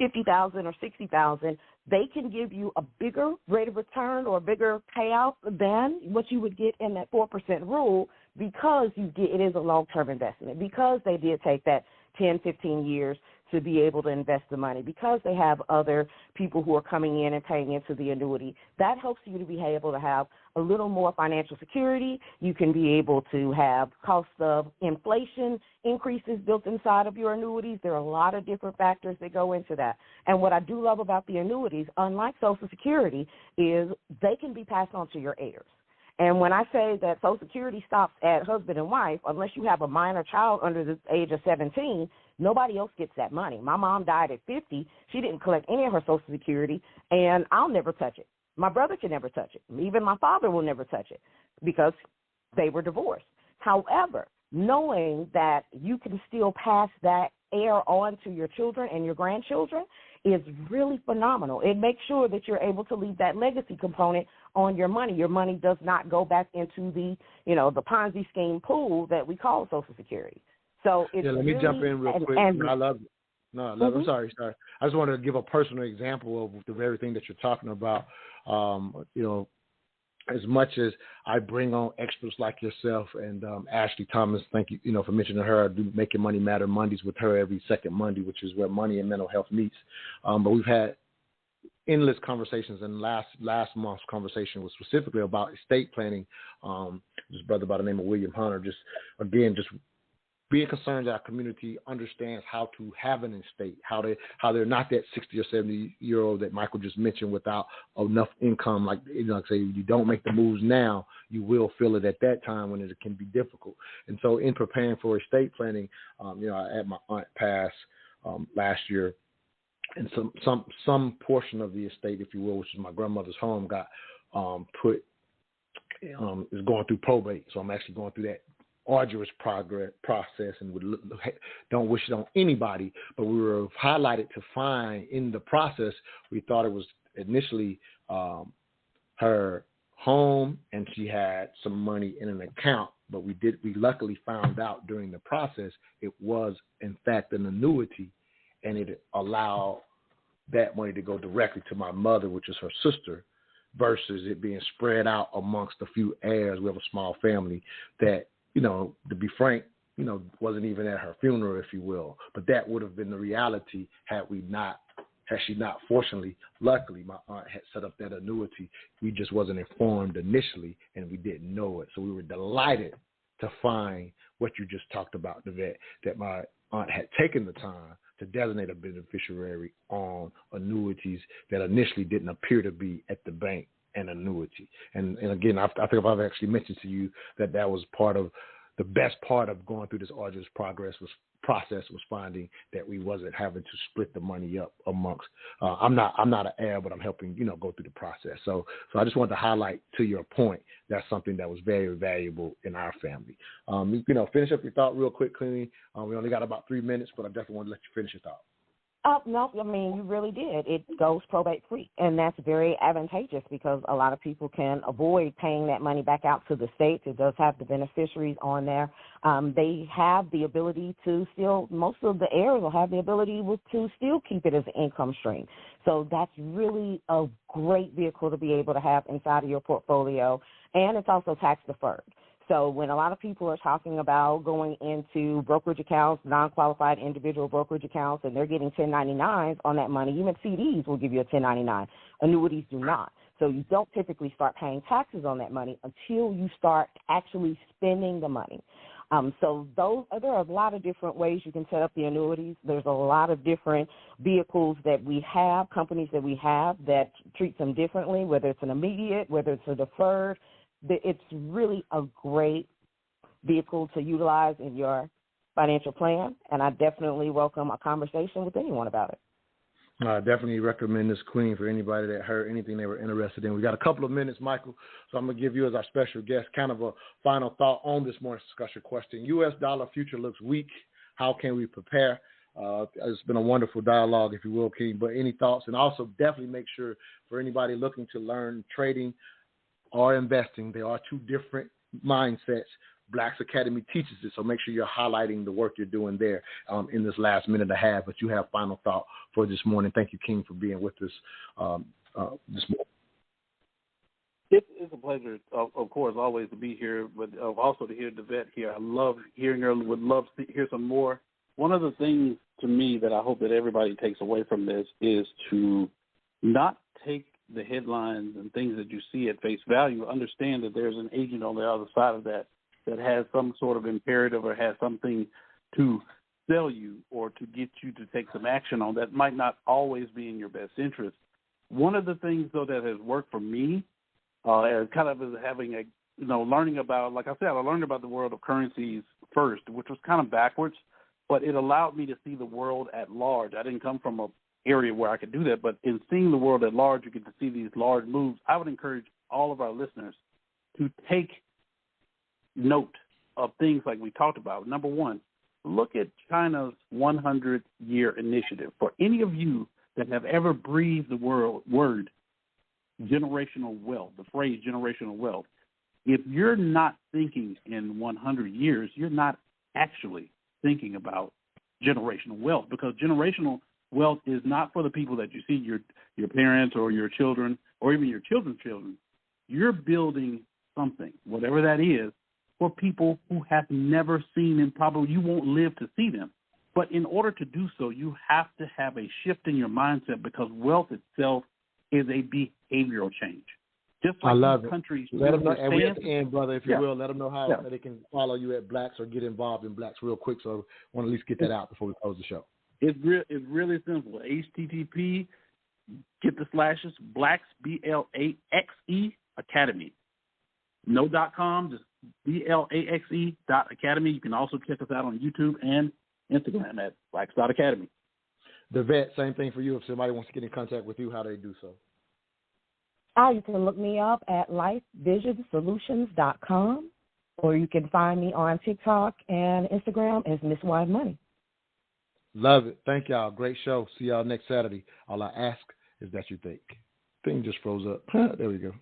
$50,000 or $60,000. They can give you a bigger rate of return or a bigger payout than what you would get in that 4% rule, because it is a long-term investment, because they did take that 10, 15 years to be able to invest the money, because they have other people who are coming in and paying into the annuity. That helps you to be able to have a little more financial security. You can be able to have cost of inflation increases built inside of your annuities. There are a lot of different factors that go into that. And what I do love about the annuities, unlike Social Security, is they can be passed on to your heirs. And when I say that Social Security stops at husband and wife, unless you have a minor child under the age of 17, nobody else gets that money. My mom died at 50. She didn't collect any of her Social Security, and I'll never touch it. My brother can never touch it. Even my father will never touch it because they were divorced. However, knowing that you can still pass that heir on to your children and your grandchildren is really phenomenal. It makes sure that you're able to leave that legacy component on your money. Your money does not go back into the, the Ponzi scheme pool that we call Social Security. So it's let me jump in real quick. I love it. No, I love it. I'm sorry. I just wanted to give a personal example of the very thing that you're talking about. As much as I bring on experts like yourself and Ashley Thomas, thank you, for mentioning her. I do Making Money Matter Mondays with her every second Monday, which is where money and mental health meets. But we've had endless conversations, and last month's conversation was specifically about estate planning. This brother by the name of William Hunter, just being concerned that our community understands how to have an estate, how they're not that 60 or 70-year-old that Michael just mentioned without enough income. Like say, you don't make the moves now, you will feel it at that time when it can be difficult. And so in preparing for estate planning, I had my aunt pass last year, and some portion of the estate, if you will, which is my grandmother's home, got is going through probate. So I'm actually going through that arduous process, and don't wish it on anybody, but we were highlighted to find in the process, we thought it was initially her home and she had some money in an account, but we luckily found out during the process it was in fact an annuity, and it allowed that money to go directly to my mother, which is her sister, versus it being spread out amongst a few heirs. We have a small family that, to be frank, wasn't even at her funeral, if you will. But that would have been the reality had she not, fortunately, luckily, my aunt had set up that annuity. We just wasn't informed initially, and we didn't know it. So we were delighted to find what you just talked about, Devette, that my aunt had taken the time to designate a beneficiary on annuities that initially didn't appear to be at the bank an annuity. And again, I think I've actually mentioned to you that was part of the best part of going through this arduous process was finding that we wasn't having to split the money up amongst. I'm not an heir, but I'm helping go through the process. So I just wanted to highlight, to your point, that's something that was very valuable in our family. Finish up your thought real quick, Clean. We only got about 3 minutes, but I definitely want to let you finish your thought. No, you really did. It goes probate free, and that's very advantageous because a lot of people can avoid paying that money back out to the states. It does have the beneficiaries on there. They have the ability to most of the heirs will have the ability to still keep it as an income stream. So that's really a great vehicle to be able to have inside of your portfolio, and it's also tax deferred. So when a lot of people are talking about going into brokerage accounts, non-qualified individual brokerage accounts, and they're getting 1099s on that money, even CDs will give you a 1099. Annuities do not. So you don't typically start paying taxes on that money until you start actually spending the money. So there are a lot of different ways you can set up the annuities. There's a lot of different vehicles that we have, companies that we have that treat them differently, whether it's an immediate, whether it's a deferred. It's really a great vehicle to utilize in your financial plan, and I definitely welcome a conversation with anyone about it. I definitely recommend this, Queen, for anybody that heard anything they were interested in. We got a couple of minutes, Michael, so I'm going to give you as our special guest kind of a final thought on this morning's discussion question. U.S. dollar future looks weak. How can we prepare? It's been a wonderful dialogue, if you will, King, but any thoughts? And also definitely make sure for anybody looking to learn trading or investing, there are two different mindsets. Blacks Academy teaches it, so make sure you're highlighting the work you're doing there in this last minute and a half. But you have final thought for this morning. Thank you, King, for being with us this morning. It's a pleasure, of course, always to be here, but also to hear Devette here. I love hearing her, would love to hear some more. One of the things to me that I hope that everybody takes away from this is to not take the headlines and things that you see at face value. Understand that there's an agent on the other side of that has some sort of imperative or has something to sell you or to get you to take some action on that might not always be in your best interest. One of the things, though, that has worked for me as kind of as having learning about, like I said, I learned about the world of currencies first, which was kind of backwards, but it allowed me to see the world at large. I didn't come from an area where I could do that, but in seeing the world at large, you get to see these large moves. I would encourage all of our listeners to take note of things like we talked about. Number one, look at China's 100-year initiative. For any of you that have ever breathed the word generational wealth, the phrase generational wealth, if you're not thinking in 100 years, you're not actually thinking about generational wealth, because generational wealth is not for the people that you see, your parents or your children or even your children's children. You're building something, whatever that is, for people who have never seen and probably you won't live to see them. But in order to do so, you have to have a shift in your mindset, because wealth itself is a behavioral change. Just like I love countries. Let them know, and we're at the end, brother, if you Yeah. will. Let them know how they can follow you at Blacks or get involved in Blacks real quick. So I want to at least get that out before we close the show. It's really simple. HTTP, get the slashes, Blacks, BLAXE Academy. No .com, just BLAXE.academy. You can also check us out on YouTube and Instagram at Blacks.academy. The Vet, same thing for you. If somebody wants to get in contact with you, how they do so? You can look me up at lifevisionsolutions.com, or you can find me on TikTok and Instagram as Miss Wine Money. Love it. Thank y'all. Great show. See y'all next Saturday. All I ask is that you think. Thing just froze up. There we go.